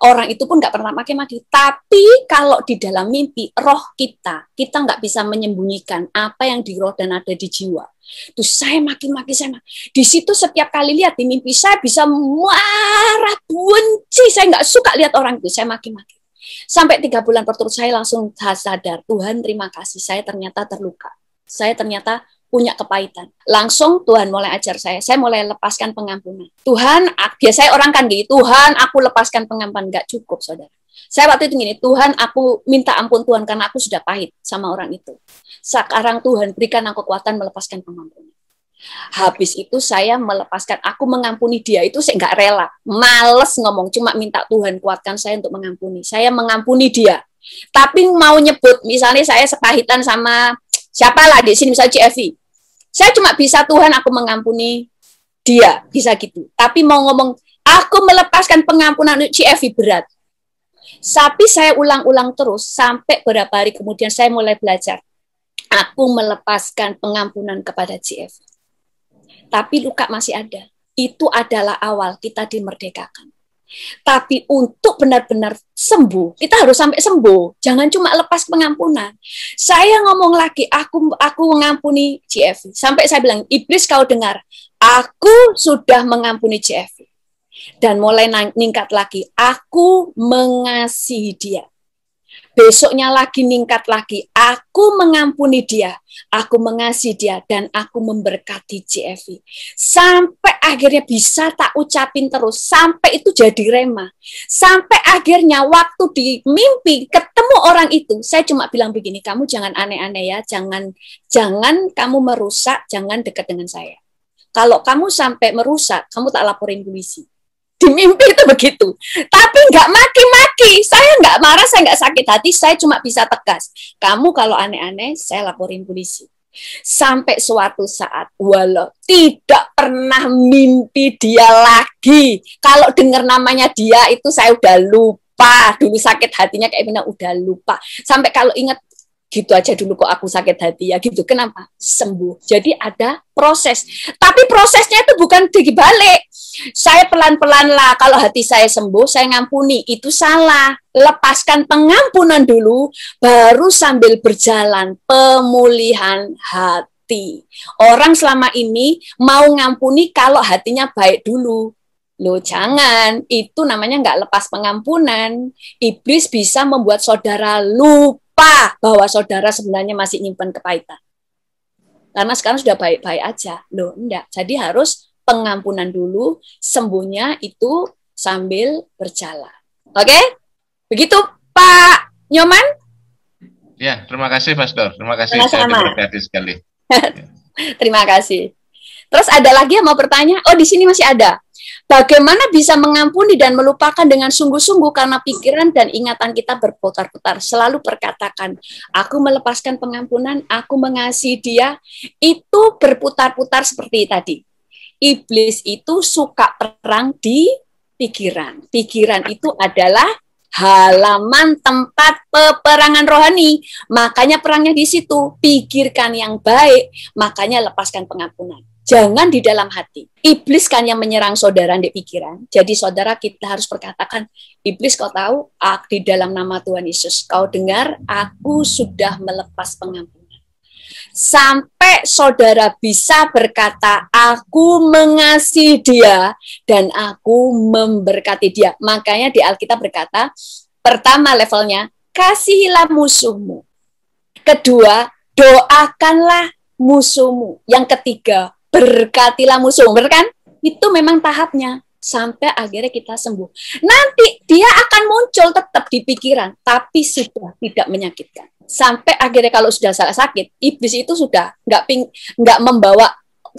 Orang itu pun nggak pernah maki-maki. Tapi kalau di dalam mimpi, roh kita nggak bisa menyembunyikan apa yang di roh dan ada di jiwa. Terus saya maki-maki, di situ setiap kali lihat di mimpi saya bisa marah, benci, saya nggak suka lihat orang itu, saya maki-maki. Sampai 3 bulan berturut saya langsung sadar, Tuhan terima kasih, saya ternyata terluka, saya ternyata punya kepahitan. Langsung Tuhan mulai ajar saya mulai lepaskan pengampunan. Tuhan, biasanya orang kan gitu, Tuhan aku lepaskan pengampunan, nggak cukup saudara. Saya waktu itu gini, Tuhan aku minta ampun Tuhan karena aku sudah pahit sama orang itu. Sekarang Tuhan berikan aku kekuatan melepaskan pengampunan. Habis itu saya melepaskan, aku mengampuni dia itu saya nggak rela, males ngomong, cuma minta Tuhan kuatkan saya untuk mengampuni. Saya mengampuni dia, tapi mau nyebut, misalnya saya sepahitan sama siapalah di sini, misalnya CFV, saya cuma bisa Tuhan aku mengampuni dia, bisa gitu. Tapi mau ngomong, aku melepaskan pengampunan untuk CFV berat. Tapi saya ulang-ulang terus, sampai beberapa hari kemudian saya mulai belajar. Aku melepaskan pengampunan kepada CFV. Tapi luka masih ada. Itu adalah awal kita dimerdekakan. Tapi untuk benar-benar sembuh, kita harus sampai sembuh. Jangan cuma lepas pengampunan. Saya ngomong lagi, aku mengampuni CFV. Sampai saya bilang, iblis kau dengar, aku sudah mengampuni CFV. Dan mulai ningkat lagi, aku mengasihi dia. Besoknya lagi ningkat lagi, aku mengampuni dia, aku mengasihi dia, dan aku memberkati CFV. Sampai akhirnya bisa tak ucapin terus, sampai itu jadi rema. Sampai akhirnya waktu di mimpi ketemu orang itu, saya cuma bilang begini, kamu jangan aneh-aneh ya, jangan kamu merusak, jangan dekat dengan saya. Kalau kamu sampai merusak, kamu tak laporin polisi. Di mimpi itu begitu, tapi nggak maki-maki, saya nggak marah, saya nggak sakit hati, saya cuma bisa tegas. Kamu kalau aneh-aneh, saya laporin polisi. Sampai suatu saat, walau tidak pernah mimpi dia lagi. Kalau dengar namanya dia itu saya udah lupa. Dulu sakit hatinya kayak Mina udah lupa. Sampai kalau ingat gitu aja dulu kok aku sakit hati ya gitu. Kenapa? Sembuh. Jadi ada proses. Tapi prosesnya itu bukan dibalik. Saya pelan-pelan lah, kalau hati saya sembuh, saya ngampuni, itu salah. Lepaskan pengampunan dulu, baru sambil berjalan pemulihan hati. Orang selama ini mau ngampuni kalau hatinya baik dulu. Loh jangan, itu namanya nggak lepas pengampunan. Iblis bisa membuat saudara lupa bahwa saudara sebenarnya masih nyimpan kepahitan. Karena sekarang sudah baik-baik aja. Loh enggak, jadi harus pengampunan dulu, sembuhnya itu sambil berjalan. Oke? Begitu Pak Nyoman? Ya, terima kasih Pastor. Terima kasih, saya Sama-sama. diberkati sekali. Terima kasih. Terus ada lagi yang mau bertanya? Oh, di sini masih ada. Bagaimana bisa mengampuni dan melupakan dengan sungguh-sungguh karena pikiran dan ingatan kita berputar-putar. Selalu perkatakan, aku melepaskan pengampunan, aku mengasihi dia. Itu berputar-putar seperti tadi. Iblis itu suka perang di pikiran. Pikiran itu adalah halaman tempat peperangan rohani. Makanya perangnya di situ. Pikirkan yang baik, makanya lepaskan pengampunan. Jangan di dalam hati. Iblis kan yang menyerang saudara di pikiran. Jadi saudara kita harus berkatakan, iblis kau tahu, di dalam nama Tuhan Yesus, kau dengar, aku sudah melepas pengampunan. Sampai saudara bisa berkata, aku mengasihi dia dan aku memberkati dia. Makanya di Alkitab berkata, pertama levelnya, kasihilah musuhmu. Kedua, doakanlah musuhmu. Yang ketiga, berkatilah musuhmu. Benar kan? Itu memang tahapnya. Sampai akhirnya kita sembuh. Nanti dia akan muncul tetap di pikiran, tapi sudah tidak menyakitkan. Sampai akhirnya kalau sudah sakit, iblis itu sudah nggak membawa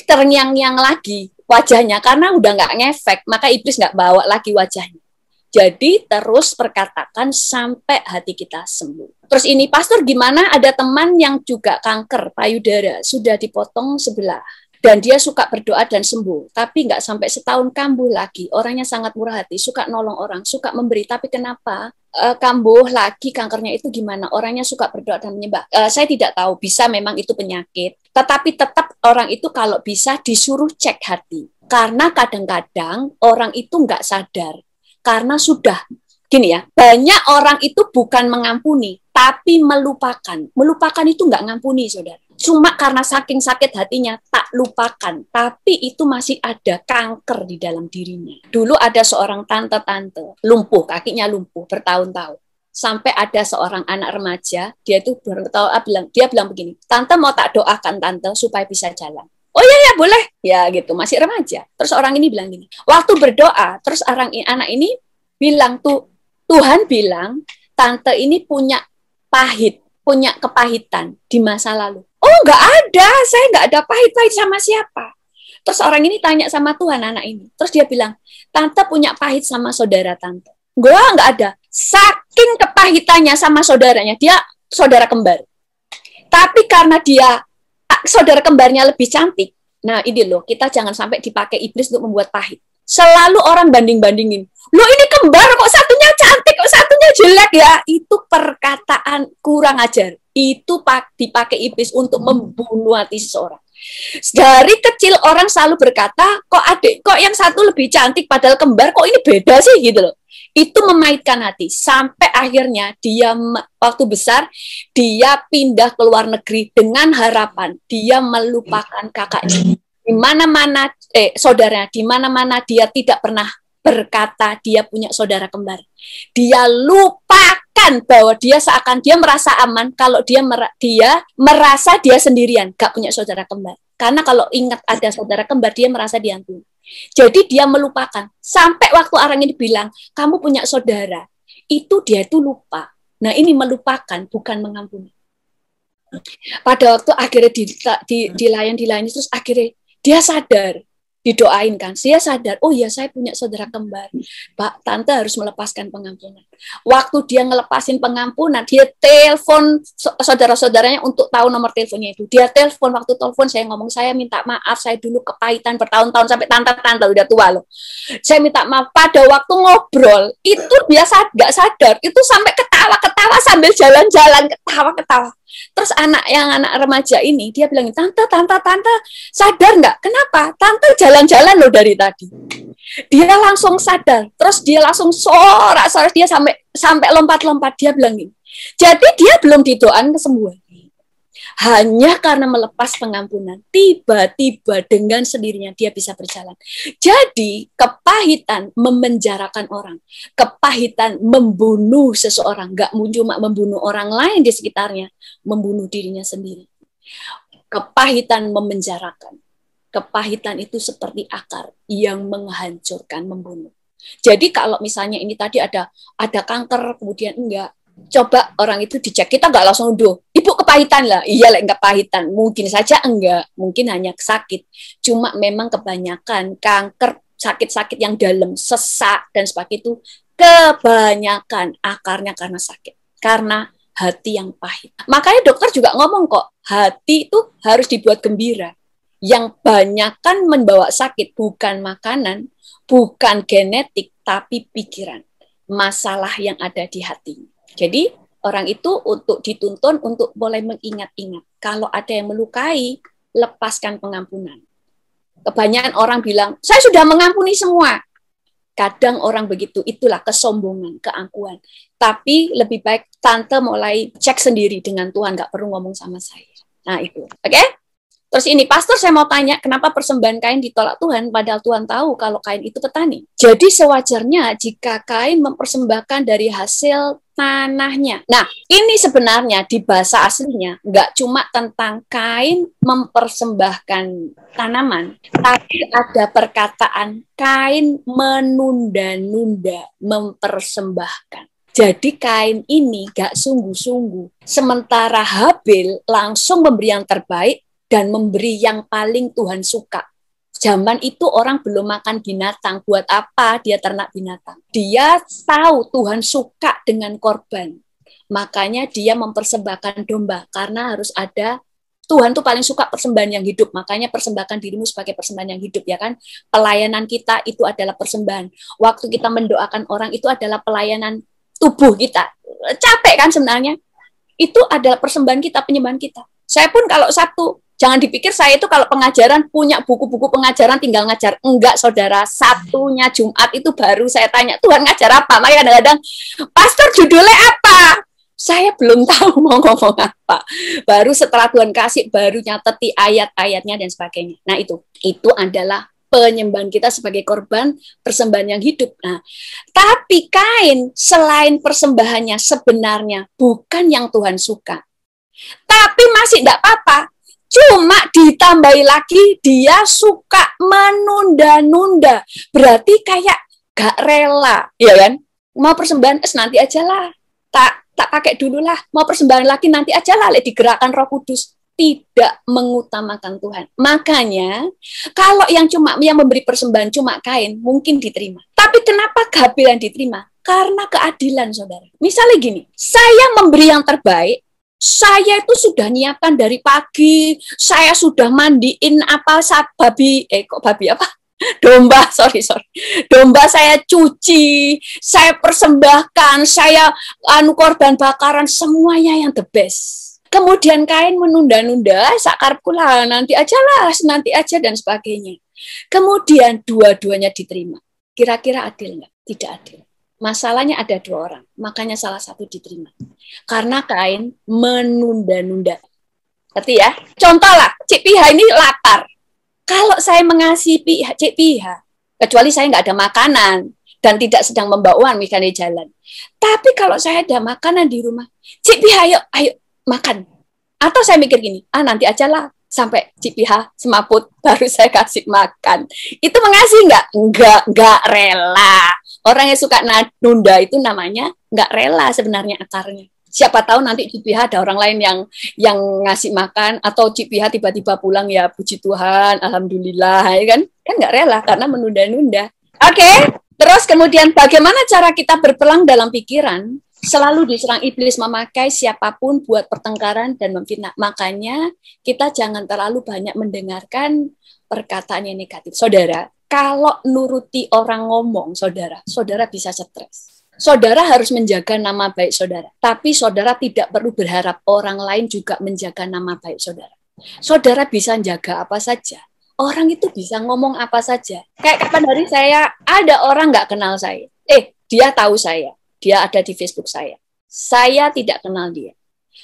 terngiang-ngiang lagi wajahnya, karena udah nggak ngefek, maka iblis nggak bawa lagi wajahnya. Jadi terus perkatakan sampai hati kita sembuh. Terus ini, pastor gimana ada teman yang juga kanker payudara, sudah dipotong sebelah. Dan dia suka berdoa dan sembuh, tapi nggak sampai setahun kambuh lagi. Orangnya sangat murah hati, suka nolong orang, suka memberi. Tapi kenapa kambuh lagi kankernya itu gimana? Orangnya suka berdoa dan menyembah. Saya tidak tahu, bisa memang itu penyakit. Tetapi tetap orang itu kalau bisa disuruh cek hati. Karena kadang-kadang orang itu nggak sadar. Karena sudah, gini ya, banyak orang itu bukan mengampuni, tapi melupakan. Melupakan itu nggak ngampuni, saudara. Cuma karena saking sakit hatinya, tak lupakan. Tapi itu masih ada kanker di dalam dirinya. Dulu ada seorang tante-tante, lumpuh, kakinya lumpuh, bertahun-tahun. Sampai ada seorang anak remaja, dia bilang begini, tante mau tak doakan tante supaya bisa jalan. Oh iya, boleh. Ya gitu, masih remaja. Terus orang ini bilang gini, waktu berdoa, terus anak ini bilang, Tuhan bilang, tante ini punya kepahitan di masa lalu. Oh, nggak ada. Saya nggak ada pahit-pahit sama siapa. Terus orang ini tanya sama Tuhan, anak ini. Terus dia bilang, tante punya pahit sama saudara tante. Nggak ada. Saking kepahitannya sama saudaranya, dia saudara kembar. Tapi karena dia saudara kembarnya lebih cantik, nah ini loh, kita jangan sampai dipakai iblis untuk membuat pahit. Selalu orang banding-bandingin. Loh ini kembar kok satunya cantik, kok satunya jelek ya. Itu perkataan kurang ajar. Itu dipakai iblis untuk membunuh hati seseorang. Dari kecil orang selalu berkata, kok yang satu lebih cantik padahal kembar, kok ini beda sih gitu loh. Itu memaitkan hati. Sampai akhirnya dia waktu besar, dia pindah ke luar negeri dengan harapan dia melupakan kakaknya. Di mana-mana saudaranya, di mana-mana dia tidak pernah berkata dia punya saudara kembar. Dia lupakan bahwa dia merasa aman kalau dia merasa dia sendirian, gak punya saudara kembar. Karena kalau ingat ada saudara kembar, dia merasa diampuni. Jadi dia melupakan. Sampai waktu orang ini bilang, kamu punya saudara, itu dia itu lupa. Nah ini melupakan, bukan mengampuni. Pada waktu akhirnya dilayani, terus akhirnya dia sadar, didoain kan, dia sadar, oh ya saya punya saudara kembar, Pak, tante harus melepaskan pengampunan. Waktu dia ngelepasin pengampunan, dia telepon saudara-saudaranya untuk tahu nomor teleponnya itu. Dia telepon, waktu telepon saya ngomong, saya minta maaf, saya dulu kepahitan bertahun-tahun, sampai tante-tante udah tua loh. Saya minta maaf. Pada waktu ngobrol, itu dia nggak sadar, itu sampai ketawa-ketawa sambil jalan-jalan, ketawa-ketawa. Terus anak remaja ini, dia bilang, tante, sadar nggak? Kenapa? Tante jalan-jalan loh dari tadi. Dia langsung sadar. Terus dia langsung sorak-sorak, dia sampai lompat-lompat. Dia bilang gini, jadi dia belum didoakan kesembuhan. Hanya karena melepas pengampunan, tiba-tiba dengan sendirinya dia bisa berjalan. Jadi kepahitan memenjarakan orang, kepahitan membunuh seseorang, nggak cuma membunuh orang lain di sekitarnya, membunuh dirinya sendiri. Kepahitan memenjarakan, kepahitan itu seperti akar yang menghancurkan, membunuh. Jadi kalau misalnya ini tadi ada kanker, kemudian enggak, coba orang itu dicek, kita nggak langsung nuduh, ibu kepahitan lah, iya lah kepahitan, mungkin saja enggak, mungkin hanya sakit, cuma memang kebanyakan kanker, sakit-sakit yang dalam, sesak dan sebagainya itu kebanyakan akarnya karena sakit, karena hati yang pahit. Makanya dokter juga ngomong kok, hati itu harus dibuat gembira. Yang banyakan membawa sakit bukan makanan, bukan genetik, tapi pikiran, masalah yang ada di hatinya. Jadi orang itu untuk dituntun untuk boleh mengingat-ingat. Kalau ada yang melukai, lepaskan pengampunan. Kebanyakan orang bilang, saya sudah mengampuni semua. Kadang orang begitu, itulah kesombongan, keangkuhan. Tapi lebih baik tante mulai cek sendiri dengan Tuhan, nggak perlu ngomong sama saya. Nah itu, oke? Terus ini, pastor saya mau tanya, kenapa persembahan kain ditolak Tuhan, padahal Tuhan tahu kalau kain itu petani. Jadi sewajarnya jika kain mempersembahkan dari hasil tanahnya. Nah, ini sebenarnya di bahasa aslinya nggak cuma tentang kain mempersembahkan tanaman, tapi ada perkataan kain menunda-nunda mempersembahkan. Jadi kain ini nggak sungguh-sungguh. Sementara Habil langsung memberi yang terbaik, dan memberi yang paling Tuhan suka. Zaman itu orang belum makan binatang. Buat apa dia ternak binatang? Dia tahu Tuhan suka dengan korban. Makanya dia mempersembahkan domba. Karena harus ada, Tuhan tuh paling suka persembahan yang hidup. Makanya persembahkan dirimu sebagai persembahan yang hidup. Ya kan? Pelayanan kita itu adalah persembahan. Waktu kita mendoakan orang itu adalah pelayanan tubuh kita. Capek kan sebenarnya? Itu adalah persembahan kita, penyembahan kita. Saya pun kalau Sabtu, jangan dipikir saya itu kalau pengajaran punya buku-buku pengajaran tinggal ngajar. Enggak, saudara. Sabtunya Jumat itu baru saya tanya, Tuhan ngajar apa? Makanya kadang-kadang, pastor judulnya apa? Saya belum tahu mau ngomong apa. Baru setelah Tuhan kasih, baru nyateti ayat-ayatnya dan sebagainya. Nah itu adalah penyembahan kita sebagai korban persembahan yang hidup. Nah, tapi kain selain persembahannya sebenarnya bukan yang Tuhan suka. Tapi masih enggak apa-apa. Cuma ditambahi lagi, dia suka menunda-nunda. Berarti kayak gak rela, ya kan? Mau persembahan, nanti aja lah. Tak pakai dulu lah. Mau persembahan lagi, nanti aja lah. Digerakkan Roh Kudus. Tidak mengutamakan Tuhan. Makanya, kalau yang memberi persembahan cuma kain, mungkin diterima. Tapi kenapa Habil yang diterima? Karena keadilan, saudara. Misalnya gini, saya memberi yang terbaik, saya itu sudah nyiapkan dari pagi, saya sudah mandiin domba, domba saya cuci, saya persembahkan, saya korban bakaran, semuanya yang the best. Kemudian kain menunda-nunda, sakar pula, nanti aja dan sebagainya. Kemudian dua-duanya diterima. Kira-kira adil nggak? Tidak adil. Masalahnya ada dua orang, makanya salah satu diterima. Karena kain menunda-nunda. Ngerti ya? Contoh lah, Cik Piha ini lapar. Kalau saya mengasihi Cik Piha, kecuali saya nggak ada makanan dan tidak sedang membawa misalnya jalan. Tapi kalau saya ada makanan di rumah, Cik Piha ayo makan. Atau saya mikir gini, nanti aja lah sampai Cik Piha semaput baru saya kasih makan. Itu mengasihi nggak? Nggak rela. Orang yang suka nunda itu namanya nggak rela sebenarnya akarnya. Siapa tahu nanti Cik Piha ada orang lain yang ngasih makan, atau Cik Piha tiba-tiba pulang, ya puji Tuhan, alhamdulillah, ya kan? Kan nggak rela karena menunda-nunda. Oke, terus kemudian bagaimana cara kita berperang dalam pikiran? Selalu diserang iblis memakai siapapun buat pertengkaran dan memfitnah. Makanya kita jangan terlalu banyak mendengarkan perkataan yang negatif. Saudara, kalau nuruti orang ngomong, saudara bisa stres. Saudara harus menjaga nama baik saudara. Tapi saudara tidak perlu berharap orang lain juga menjaga nama baik saudara. Saudara bisa jaga apa saja. Orang itu bisa ngomong apa saja. Kayak kapan hari saya, ada orang nggak kenal saya. Dia tahu saya. Dia ada di Facebook saya. Saya tidak kenal dia.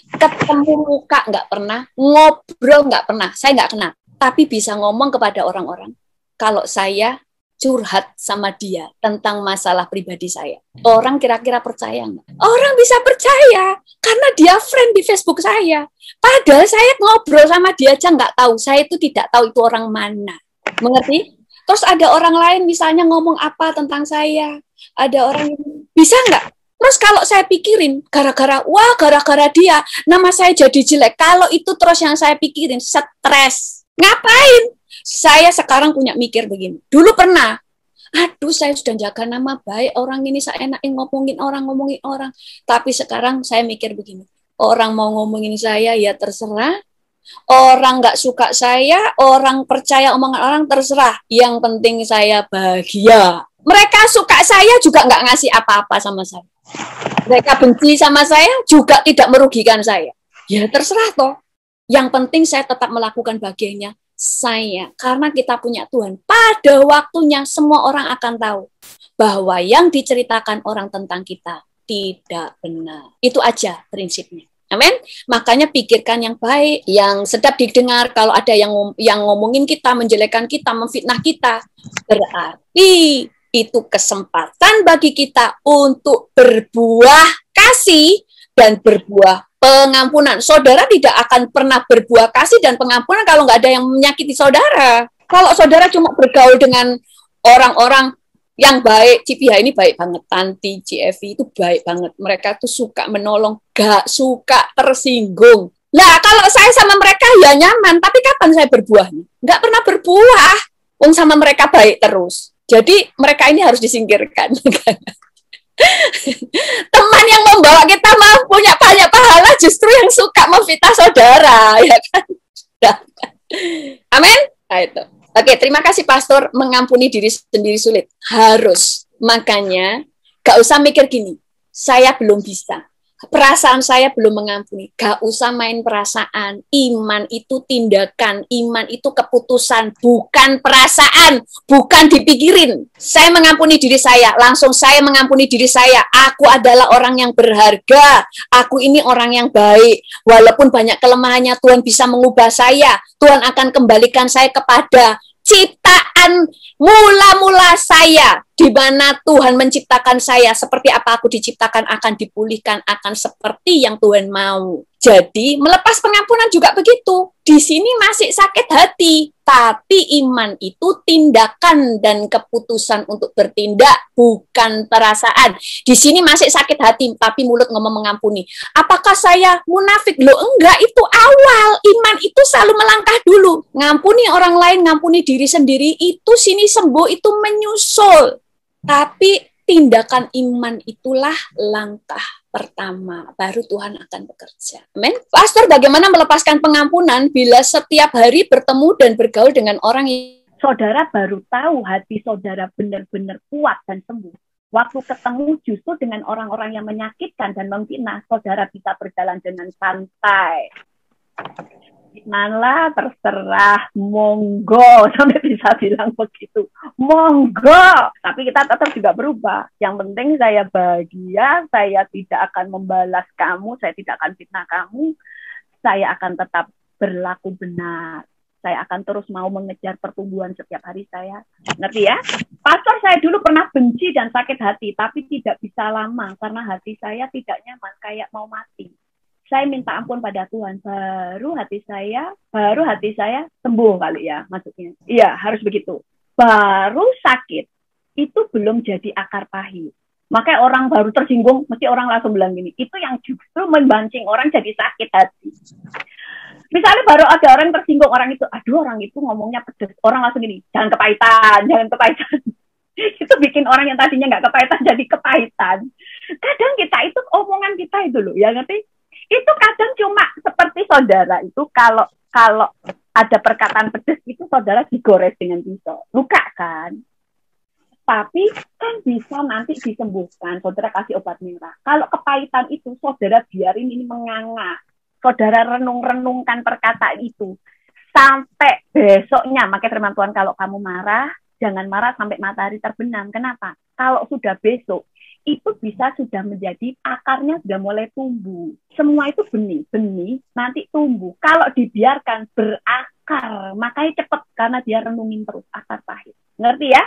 Ketemu muka nggak pernah, ngobrol nggak pernah. Saya nggak kenal. Tapi bisa ngomong kepada orang-orang. Kalau saya curhat sama dia tentang masalah pribadi saya. Orang kira-kira percaya nggak? Orang bisa percaya karena dia friend di Facebook saya. Padahal saya ngobrol sama dia aja nggak tahu. Saya itu tidak tahu itu orang mana. Mengerti? Terus ada orang lain misalnya ngomong apa tentang saya. Ada orang yang bisa nggak? Terus kalau saya pikirin, gara-gara dia, nama saya jadi jelek. Kalau itu terus yang saya pikirin, stres. Ngapain? Saya sekarang punya mikir begini. Dulu pernah, saya sudah jaga nama baik orang ini, saya enak ngomongin orang. Tapi sekarang saya mikir begini, orang mau ngomongin saya ya terserah, orang nggak suka saya, orang percaya omongan orang terserah. Yang penting saya bahagia. Mereka suka saya juga nggak ngasih apa-apa sama saya. Mereka benci sama saya juga tidak merugikan saya. Ya terserah toh. Yang penting saya tetap melakukan bagiannya saya, karena kita punya Tuhan, pada waktunya semua orang akan tahu bahwa yang diceritakan orang tentang kita tidak benar. Itu aja prinsipnya. Amin. Makanya pikirkan yang baik, yang sedap didengar. Kalau ada yang ngomongin kita, menjelekkan kita, memfitnah kita, berarti itu kesempatan bagi kita untuk berbuah kasih dan berbuah pengampunan. Saudara tidak akan pernah berbuah kasih dan pengampunan kalau nggak ada yang menyakiti saudara. Kalau saudara cuma bergaul dengan orang-orang yang baik, Cipiha ini baik banget, Tanti, CFI itu baik banget. Mereka tuh suka menolong, gak suka tersinggung. Nah, kalau saya sama mereka ya nyaman, tapi kapan saya berbuahnya? Gak pernah berbuah. Wong sama mereka baik terus. Jadi mereka ini harus disingkirkan. Teman yang membawa kita punya banyak pahala justru yang suka memfitnah saudara, ya kan? Amin. Nah, itu. Oke, terima kasih Pastor. Mengampuni diri sendiri sulit. Harus. Makanya, gak usah mikir gini, saya belum bisa. Perasaan saya belum mengampuni. Gak usah main perasaan. Iman itu tindakan. Iman itu keputusan. Bukan perasaan. Bukan dipikirin. Saya mengampuni diri saya. Langsung saya mengampuni diri saya. Aku adalah orang yang berharga. Aku ini orang yang baik. Walaupun banyak kelemahannya, Tuhan bisa mengubah saya. Tuhan akan kembalikan saya kepada ciptaan mula-mula saya, di mana Tuhan menciptakan saya, seperti apa aku diciptakan akan dipulihkan, akan seperti yang Tuhan mau. Jadi, melepas pengampunan juga begitu. Di sini masih sakit hati, tapi iman itu tindakan dan keputusan untuk bertindak, bukan perasaan. Di sini masih sakit hati, tapi mulut ngomong mengampuni. Apakah saya munafik? Loh, enggak, itu awal. Iman itu selalu melangkah dulu. Ngampuni orang lain, ngampuni diri sendiri, itu sini sembuh, itu menyusul. Tapi tindakan iman itulah langkah pertama, baru Tuhan akan bekerja. Amin. Pastor, bagaimana melepaskan pengampunan bila setiap hari bertemu dan bergaul dengan orang yang saudara baru tahu hati saudara benar-benar kuat dan sembuh. Waktu ketemu justru dengan orang-orang yang menyakitkan dan memfitnah, saudara bisa berjalan dengan santai. Fitnahlah, terserah, monggo, sampai bisa bilang begitu, monggo. Tapi kita tetap juga berubah. Yang penting saya bahagia, saya tidak akan membalas kamu, saya tidak akan fitnah kamu, saya akan tetap berlaku benar. Saya akan terus mau mengejar pertumbuhan setiap hari saya. Ngerti ya? Pastor, saya dulu pernah benci dan sakit hati, tapi tidak bisa lama karena hati saya tidak nyaman, kayak mau mati. Saya minta ampun pada Tuhan, baru hati saya sembuh kali ya, maksudnya. Iya, harus begitu. Baru sakit, itu belum jadi akar pahit. Makanya orang baru tersinggung, mesti orang langsung bilang gini, itu yang justru membancing orang jadi sakit hati. Misalnya baru ada orang tersinggung, orang itu ngomongnya pedes, orang langsung gini, jangan kepahitan. Itu bikin orang yang tadinya nggak kepahitan jadi kepahitan. Kadang kita itu, omongan kita itu loh, ya ngerti? Itu kadang cuma seperti saudara itu kalau ada perkataan pedes itu saudara digores dengan pisau, luka kan? Tapi kan bisa nanti disembuhkan, saudara kasih obat merah. Kalau kepahitan itu saudara biarin ini menganga, saudara renung-renungkan perkataan itu sampai besoknya. Makanya firman Tuhan, kalau kamu marah, jangan marah sampai matahari terbenam. Kenapa? Kalau sudah besok itu bisa sudah menjadi akarnya sudah mulai tumbuh. Semua itu benih nanti tumbuh. Kalau dibiarkan berakar, makanya cepat karena dia renungin terus akar pahit. Ngerti ya?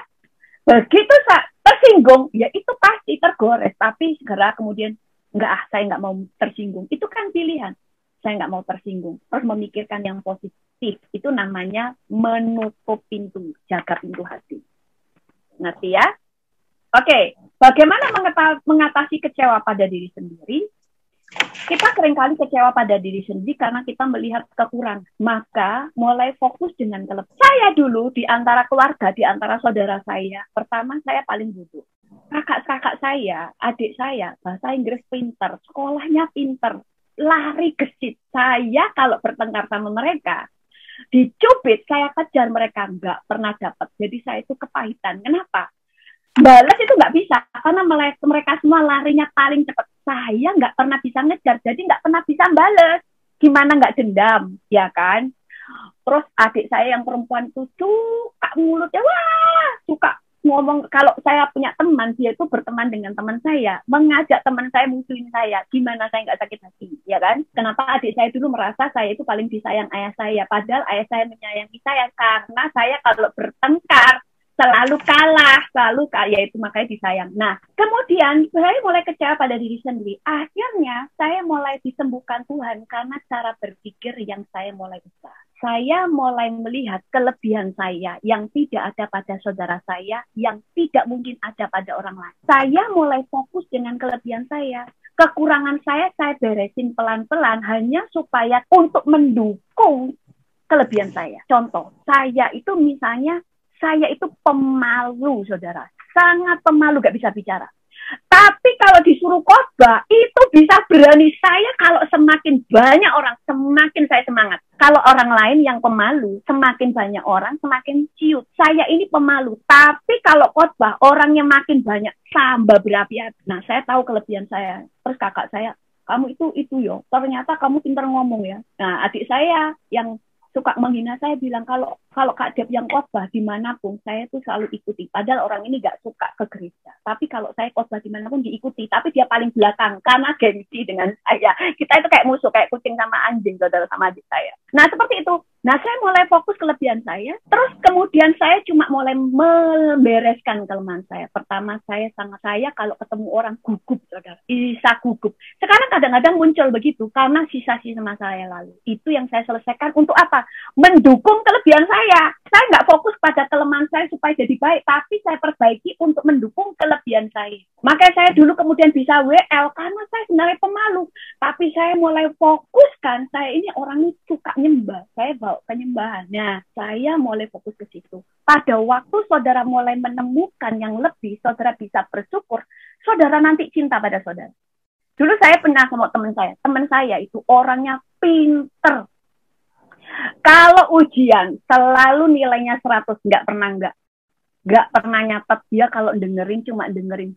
Begitu tersinggung, ya itu pasti tergores. Tapi segera kemudian saya nggak mau tersinggung. Itu kan pilihan. Saya nggak mau tersinggung. Terus memikirkan yang positif. Itu namanya menutup pintu, jaga pintu hati. Ngerti ya? Oke, bagaimana mengatasi kecewa pada diri sendiri? Kita seringkali kecewa pada diri sendiri karena kita melihat kekurangan. Maka mulai fokus dengan kelebihan. Saya dulu di antara keluarga, di antara saudara saya, pertama saya paling butuh. Kakak-kakak saya, adik saya, bahasa Inggris pinter, sekolahnya pinter, lari gesit. Saya kalau bertengkar sama mereka, dicubit, saya kejar mereka, nggak pernah dapat. Jadi saya itu kepahitan. Kenapa? Balas itu nggak bisa, karena mereka semua larinya paling cepat. Saya nggak pernah bisa ngejar, jadi nggak pernah bisa balas. Gimana nggak dendam, ya kan? Terus adik saya yang perempuan itu suka mulutnya, wah, suka ngomong. Kalau saya punya teman, dia itu berteman dengan teman saya, mengajak teman saya musuhin saya. Gimana saya nggak sakit hati, ya kan? Kenapa adik saya dulu merasa saya itu paling disayang ayah saya, padahal ayah saya menyayangi saya, karena saya kalau bertengkar selalu kalah, ya itu makanya disayang. Nah, kemudian saya mulai kecewa pada diri sendiri. Akhirnya saya mulai disembuhkan Tuhan karena cara berpikir yang saya mulai ubah. Saya mulai melihat kelebihan saya yang tidak ada pada saudara saya, yang tidak mungkin ada pada orang lain. Saya mulai fokus dengan kelebihan saya. Kekurangan saya beresin pelan-pelan hanya supaya untuk mendukung kelebihan saya. Contoh, saya itu misalnya, saya itu pemalu, saudara. Sangat pemalu, gak bisa bicara. Tapi kalau disuruh khotbah, itu bisa berani. Saya kalau semakin banyak orang, semakin saya semangat. Kalau orang lain yang pemalu, semakin banyak orang, semakin ciut. Saya ini pemalu. Tapi kalau khotbah, orangnya makin banyak, tambah berapi-api. Nah, saya tahu kelebihan saya. Terus kakak saya, kamu itu yo. Ternyata kamu pintar ngomong ya. Nah, adik saya yang suka menghina saya bilang, kalau Kak Deb yang khotbah dimanapun saya tuh selalu ikuti. Padahal orang ini nggak suka ke gereja, tapi kalau saya khotbah dimanapun diikuti. Tapi dia paling belakang karena gengsi dengan saya. Kita itu kayak musuh, kayak kucing sama anjing, saudara, sama adik saya. Nah, seperti itu. Nah, saya mulai fokus kelebihan saya. Terus kemudian saya cuma mulai membereskan kelemahan saya. Pertama, saya kalau ketemu orang gugup, saudara. Bisa gugup. Sekarang kadang-kadang muncul begitu karena sisa-sisa masa yang lalu. Itu yang saya selesaikan untuk apa? Mendukung kelebihan saya. Saya nggak fokus pada kelemahan saya supaya jadi baik, tapi saya perbaiki untuk mendukung kelebihan saya. Makanya saya dulu kemudian bisa WL karena saya sebenarnya pemalu, tapi saya mulai fokuskan, saya ini orang suka nyembah, saya bawa penyembahan. Nah, saya mulai fokus ke situ. Pada waktu saudara mulai menemukan yang lebih, saudara bisa bersyukur, saudara nanti cinta pada saudara. Dulu saya pernah sama teman saya itu orangnya pinter. Kalau ujian selalu nilainya 100, nggak pernah nyatet. Dia kalau dengerin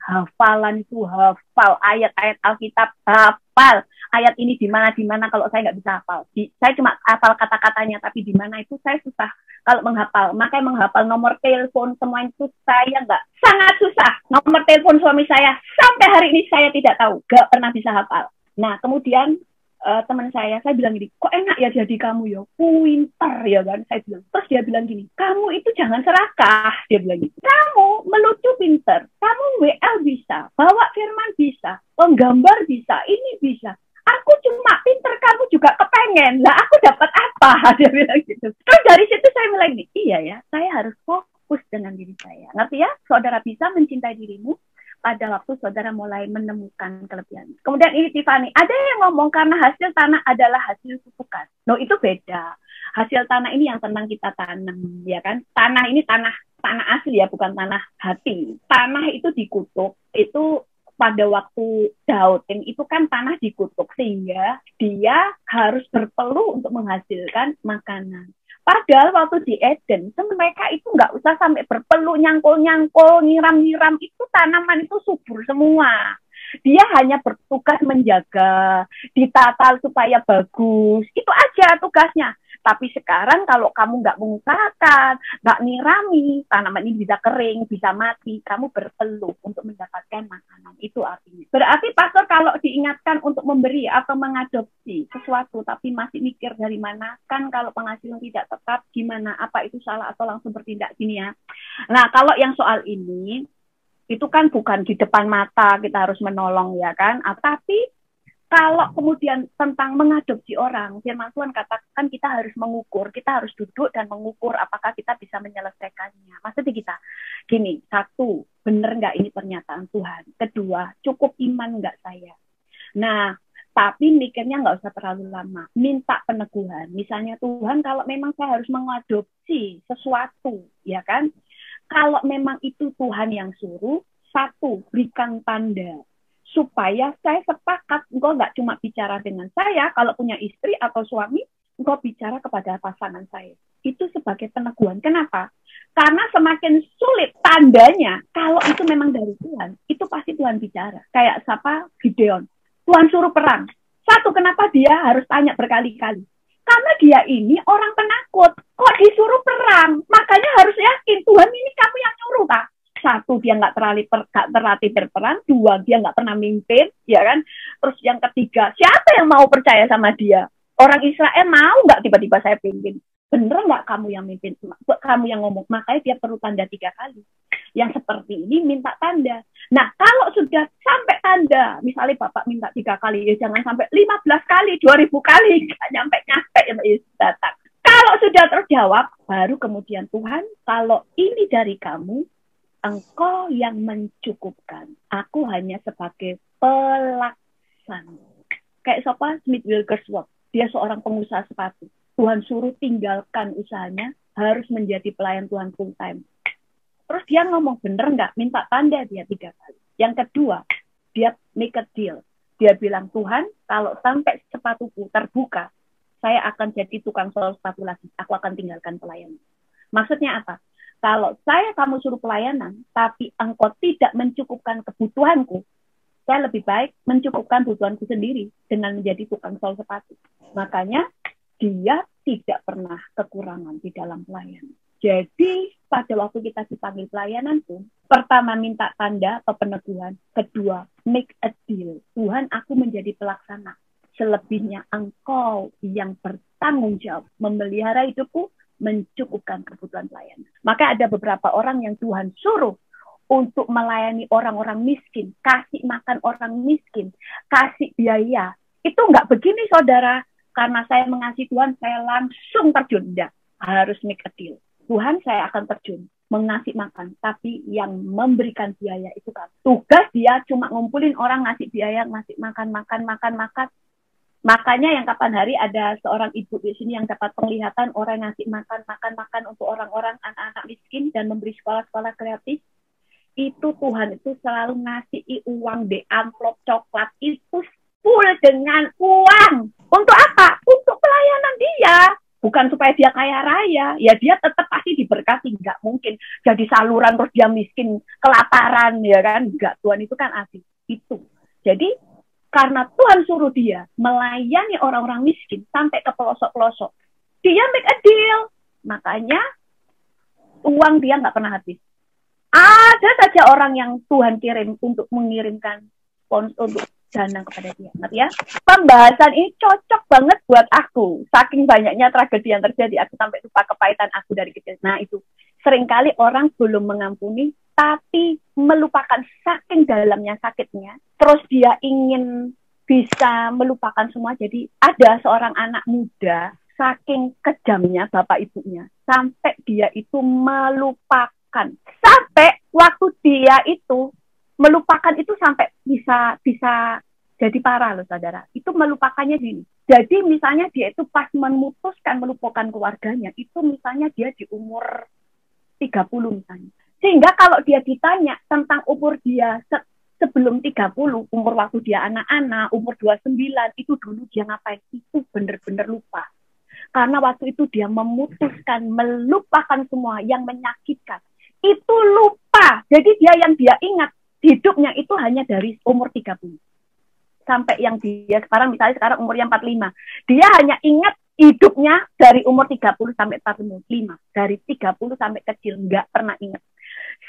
hafalan itu hafal, ayat-ayat Alkitab hafal, ayat ini di mana kalau saya nggak bisa hafal. Saya cuma hafal kata-katanya, tapi di mana itu saya susah kalau menghafal. Makanya menghafal nomor telepon semua itu saya sangat susah. Nomor telepon suami saya sampai hari ini saya tidak tahu, nggak pernah bisa hafal. Nah, kemudian teman saya bilang gini, kok enak ya jadi kamu ya, pinter ya kan, saya bilang. Terus dia bilang gini, kamu itu jangan serakah, dia bilang gitu. Kamu melucu pinter, kamu WL bisa, bawa firman bisa, penggambar bisa, ini bisa. Aku cuma pinter, kamu juga kepengen. Lah aku dapat apa? Dia bilang gitu. Terus dari situ saya mulai gini, iya ya, saya harus fokus dengan diri saya. Ngerti ya? Saudara bisa mencintai dirimu pada waktu saudara mulai menemukan kelebihan. Kemudian ini Tiffany, ada yang ngomong karena hasil tanah adalah hasil kutukan. No, itu beda. Hasil tanah ini yang tenang kita tanam, ya kan? Tanah ini tanah asli ya, bukan tanah hati. Tanah itu dikutuk, itu pada waktu Daud itu kan tanah dikutuk sehingga dia harus berpeluh untuk menghasilkan makanan. Padahal waktu di Eden, mereka itu nggak usah sampai berpeluh, nyangkul-nyangkul, nyiram-nyiram, itu tanaman itu subur semua. Dia hanya bertugas menjaga, ditata supaya bagus, itu aja tugasnya. Tapi sekarang kalau kamu nggak mengusahakan, nggak nyirami, tanaman ini bisa kering, bisa mati, kamu berpeluh untuk mendapatkan makanan. Itu artinya. Berarti pastor kalau diingatkan untuk memberi atau mengadopsi sesuatu, tapi masih mikir dari mana, kan kalau penghasilan tidak tetap, gimana, apa itu salah atau langsung bertindak gini ya. Nah, kalau yang soal ini, itu kan bukan di depan mata kita harus menolong ya kan, tapi kalau kemudian tentang mengadopsi orang, firman Tuhan katakan kita harus mengukur, kita harus duduk dan mengukur apakah kita bisa menyelesaikannya. Maksudnya kita, gini, satu, benar nggak ini pernyataan Tuhan? Kedua, cukup iman nggak saya? Nah, tapi mikirnya nggak usah terlalu lama, minta peneguhan. Misalnya Tuhan, kalau memang saya harus mengadopsi sesuatu, ya kan? Kalau memang itu Tuhan yang suruh, satu, berikan tanda. Supaya saya sepakat, engkau nggak cuma bicara dengan saya, kalau punya istri atau suami, engkau bicara kepada pasangan saya. Itu sebagai peneguhan. Kenapa? Karena semakin sulit tandanya, kalau itu memang dari Tuhan, itu pasti Tuhan bicara. Kayak siapa? Gideon. Tuhan suruh perang. Satu, kenapa dia harus tanya berkali-kali? Karena dia ini orang penakut. Kok disuruh perang? Makanya harus yakin Tuhan ini kamu yang nyuruh, Kak. Satu, dia nggak terlatih berperang. Dua, dia nggak pernah mimpin, ya kan? Terus yang ketiga, siapa yang mau percaya sama dia? Orang Israel mau nggak tiba-tiba saya pimpin? Bener nggak kamu yang mimpin? Kamu yang ngomong. Makanya dia perlu tanda 3 kali. Yang seperti ini minta tanda. Nah, kalau sudah sampai tanda, misalnya Bapak minta 3 kali, ya jangan sampai 15 kali, 2000 kali, nggak nyampe-nyampe ya Mbak Yesus datang. Kalau sudah terjawab, baru kemudian Tuhan, kalau ini dari kamu, Engkau yang mencukupkan. Aku hanya sebagai pelaksana. Kayak siapa? Smith Wigglesworth. Dia seorang pengusaha sepatu. Tuhan suruh tinggalkan usahanya, harus menjadi pelayan Tuhan full time. Terus dia ngomong, bener nggak? Minta tanda dia 3 kali. Yang kedua, dia make a deal. Dia bilang, Tuhan, kalau sampai sepatuku terbuka, saya akan jadi tukang sol sepatu lagi. Aku akan tinggalkan pelayanan. Maksudnya apa? Kalau kamu suruh pelayanan, tapi engkau tidak mencukupkan kebutuhanku, saya lebih baik mencukupkan kebutuhanku sendiri dengan menjadi tukang sol sepatu. Makanya, dia tidak pernah kekurangan di dalam pelayanan. Jadi, pada waktu kita dipanggil pelayanan pun, pertama minta tanda atau peneguhan, kedua, make a deal. Tuhan, aku menjadi pelaksana. Selebihnya engkau yang bertanggung jawab memelihara hidupku, mencukupkan kebutuhan pelayanan. Maka ada beberapa orang yang Tuhan suruh untuk melayani orang-orang miskin, kasih makan orang miskin, kasih biaya. Itu nggak begini, saudara. Karena saya mengasihi Tuhan, saya langsung terjun. Tidak, harus make a deal. Tuhan, saya akan terjun, mengasih makan. Tapi yang memberikan biaya itu kan. Tugas dia cuma ngumpulin orang, ngasih biaya, ngasih makan. Makanya yang kapan hari ada seorang ibu di sini yang dapat penglihatan orang ngasih makan untuk orang-orang anak-anak miskin dan memberi sekolah-sekolah kreatif. Itu Tuhan itu selalu ngasih uang di amplop coklat itu full dengan uang. Untuk apa? Untuk pelayanan dia. Bukan supaya dia kaya raya. Ya dia tetap pasti diberkati. Nggak mungkin jadi saluran terus dia miskin, kelaparan. Ya kan? Nggak. Tuhan itu kan adil. Itu. Jadi karena Tuhan suruh dia melayani orang-orang miskin sampai ke pelosok-pelosok. Dia make a deal. Makanya uang dia nggak pernah habis. Ada saja orang yang Tuhan kirim untuk mengirimkan untuk dana kepada dia. Ngerti ya? Pembahasan ini cocok banget buat aku. Saking banyaknya tragedi yang terjadi, aku sampai lupa kepahitan aku dari kecil. Nah itu, seringkali orang belum mengampuni, tapi melupakan saking dalamnya sakitnya. Terus dia ingin bisa melupakan semua. Jadi ada seorang anak muda, saking kejamnya bapak ibunya, sampai dia itu melupakan. Sampai waktu dia itu melupakan itu sampai bisa jadi parah loh saudara. Itu melupakannya gini. Jadi misalnya dia itu pas memutuskan melupakan keluarganya, itu misalnya dia di umur 30 misalnya. Sehingga kalau dia ditanya tentang umur dia sebelum 30, umur waktu dia anak-anak, umur 29, itu dulu dia ngapain? Itu benar-benar lupa. Karena waktu itu dia memutuskan melupakan semua yang menyakitkan. Itu lupa. Jadi dia ingat hidupnya itu hanya dari umur 30 sampai yang dia sekarang, misalnya sekarang umurnya 45. Dia hanya ingat hidupnya dari umur 30 sampai 45. Dari 30 sampai kecil, nggak pernah ingat.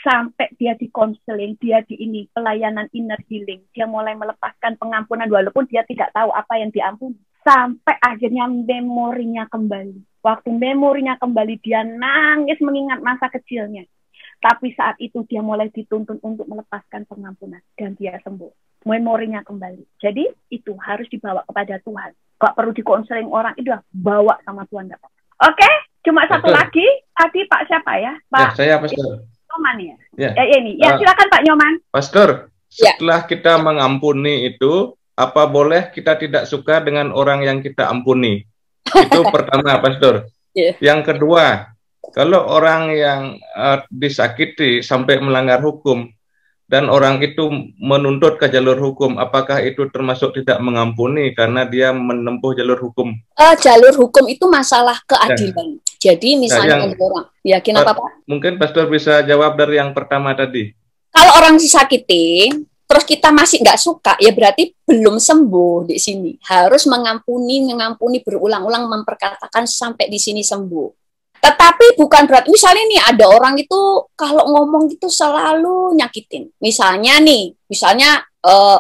Sampai dia di konseling, dia di ini pelayanan inner healing, dia mulai melepaskan pengampunan walaupun dia tidak tahu apa yang diampuni. Sampai akhirnya memorinya kembali. Waktu memorinya kembali, dia nangis mengingat masa kecilnya. Tapi saat itu dia mulai dituntun untuk melepaskan pengampunan. Dan dia sembuh. Memorinya kembali. Jadi itu harus dibawa kepada Tuhan. Gak perlu dikonseling orang, itu bawa sama Tuhan. Oke, cuma satu lagi. Tadi Pak siapa ya? Pak, ya, saya Pastor. Nyoman ya? Ini. Ya, silakan Pak Nyoman. Pastor, setelah kita mengampuni itu, apa boleh kita tidak suka dengan orang yang kita ampuni? Itu pertama, Pastor. Yang kedua, kalau orang yang disakiti sampai melanggar hukum dan orang itu menuntut ke jalur hukum, apakah itu termasuk tidak mengampuni karena dia menempuh jalur hukum? Jalur hukum itu masalah keadilan. Jadi misalnya orang, kenapa Pak? Mungkin Pastor bisa jawab dari yang pertama tadi. Kalau orang disakiti, terus kita masih nggak suka, ya berarti belum sembuh di sini. Harus mengampuni berulang-ulang, memperkatakan sampai di sini sembuh. Tetapi bukan berarti, misalnya nih ada orang itu kalau ngomong itu selalu nyakitin. Misalnya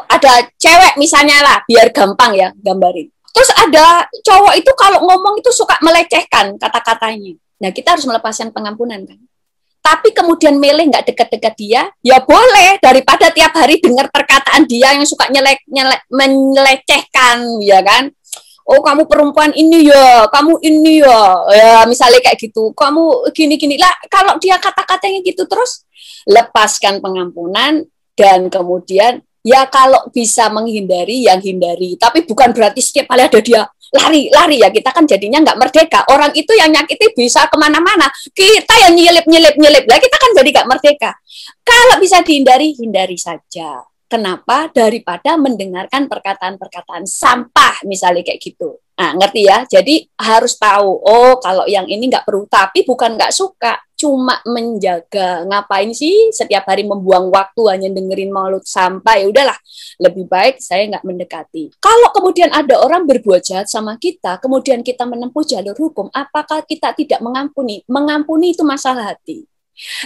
ada cewek misalnya lah, biar gampang ya gambarin. Terus ada cowok itu kalau ngomong itu suka melecehkan kata-katanya. Nah, kita harus melepaskan pengampunan kan. Tapi kemudian milih nggak dekat-dekat dia, ya boleh, daripada tiap hari dengar perkataan dia yang suka melecehkan, ya kan? Oh, kamu perempuan ini ya, kamu ini ya misalnya kayak gitu, kamu gini-gini lah. Kalau dia kata-katanya gitu terus, lepaskan pengampunan dan kemudian ya kalau bisa menghindari, yang hindari. Tapi bukan berarti setiap kali ada dia lari ya, kita kan jadinya nggak merdeka. Orang itu yang nyakiti bisa kemana-mana, kita yang nyelip lah, kita kan jadi nggak merdeka. Kalau bisa dihindari, hindari saja. Kenapa? Daripada mendengarkan perkataan-perkataan sampah misalnya kayak gitu. Nah, ngerti ya? Jadi harus tahu, oh kalau yang ini nggak perlu, tapi bukan nggak suka, cuma menjaga. Ngapain sih setiap hari membuang waktu hanya dengerin mulut sampah? Ya udahlah, lebih baik saya nggak mendekati. Kalau kemudian ada orang berbuat jahat sama kita, kemudian kita menempuh jalur hukum, apakah kita tidak mengampuni? Mengampuni itu masalah hati.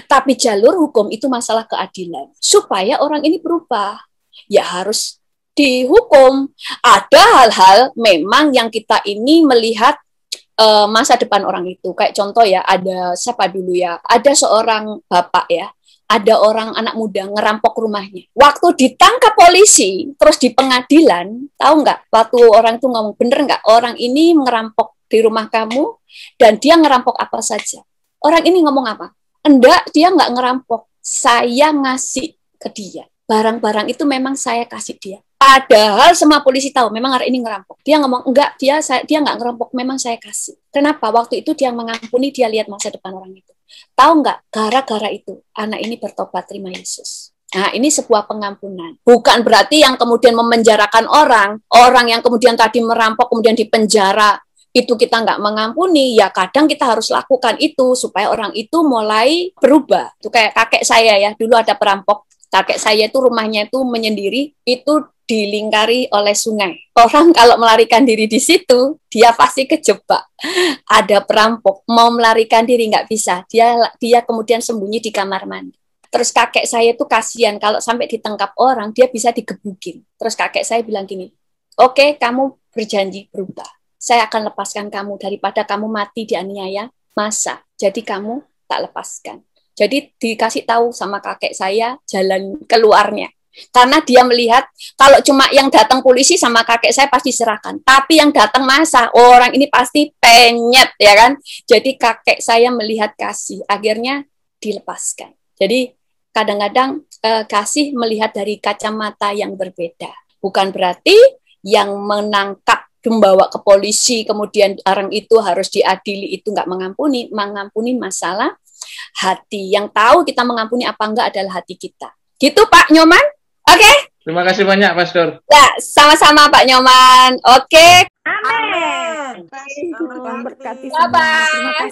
Tapi jalur hukum itu masalah keadilan. Supaya orang ini berubah, ya harus dihukum. Ada hal-hal memang yang kita ini melihat masa depan orang itu. Kayak contoh ya, ada siapa dulu ya? Ada seorang bapak ya, ada orang anak muda ngerampok rumahnya. Waktu ditangkap polisi, terus di pengadilan, tahu nggak? Waktu orang itu ngomong, bener nggak? Orang ini ngerampok di rumah kamu, dan dia ngerampok apa saja. Orang ini ngomong apa? Enggak, dia nggak ngerampok. Saya ngasih ke dia. Barang-barang itu memang saya kasih dia. Padahal semua polisi tahu memang hari ini ngerampok. Dia ngomong, enggak, dia nggak ngerampok, memang saya kasih. Kenapa? Waktu itu dia mengampuni, dia lihat masa depan orang itu. Tahu nggak? Gara-gara itu, anak ini bertobat terima Yesus. Nah, ini sebuah pengampunan. Bukan berarti yang kemudian memenjarakan orang yang kemudian tadi merampok, kemudian dipenjara, itu kita nggak mengampuni, ya kadang kita harus lakukan itu supaya orang itu mulai berubah. Itu kayak kakek saya ya, dulu ada perampok, kakek saya itu rumahnya itu menyendiri, itu dilingkari oleh sungai. Orang kalau melarikan diri di situ, dia pasti kejebak. Ada perampok, mau melarikan diri nggak bisa, dia kemudian sembunyi di kamar mandi. Terus kakek saya itu kasihan, kalau sampai ditangkap orang, dia bisa digebukin. Terus kakek saya bilang gini, oke, kamu berjanji berubah. Saya akan lepaskan kamu daripada kamu mati dianiaya masa. Jadi kamu tak lepaskan. Jadi dikasih tahu sama kakek saya jalan keluarnya. Karena dia melihat kalau cuma yang datang polisi sama kakek saya pasti serahkan. Tapi yang datang masa, orang ini pasti penyet ya kan. Jadi kakek saya melihat kasih, akhirnya dilepaskan. Jadi kadang-kadang kasih melihat dari kacamata yang berbeda. Bukan berarti yang menangkap membawa ke polisi, kemudian orang itu harus diadili, itu nggak mengampuni. Mengampuni masalah hati. Yang tahu kita mengampuni apa enggak adalah hati kita. Gitu Pak Nyoman? Oke? Terima kasih banyak, Pastor. Ya, sama-sama Pak Nyoman. Oke. Amin. Amin. Tuhan berkati Bye-bye. semua. Terima kasih.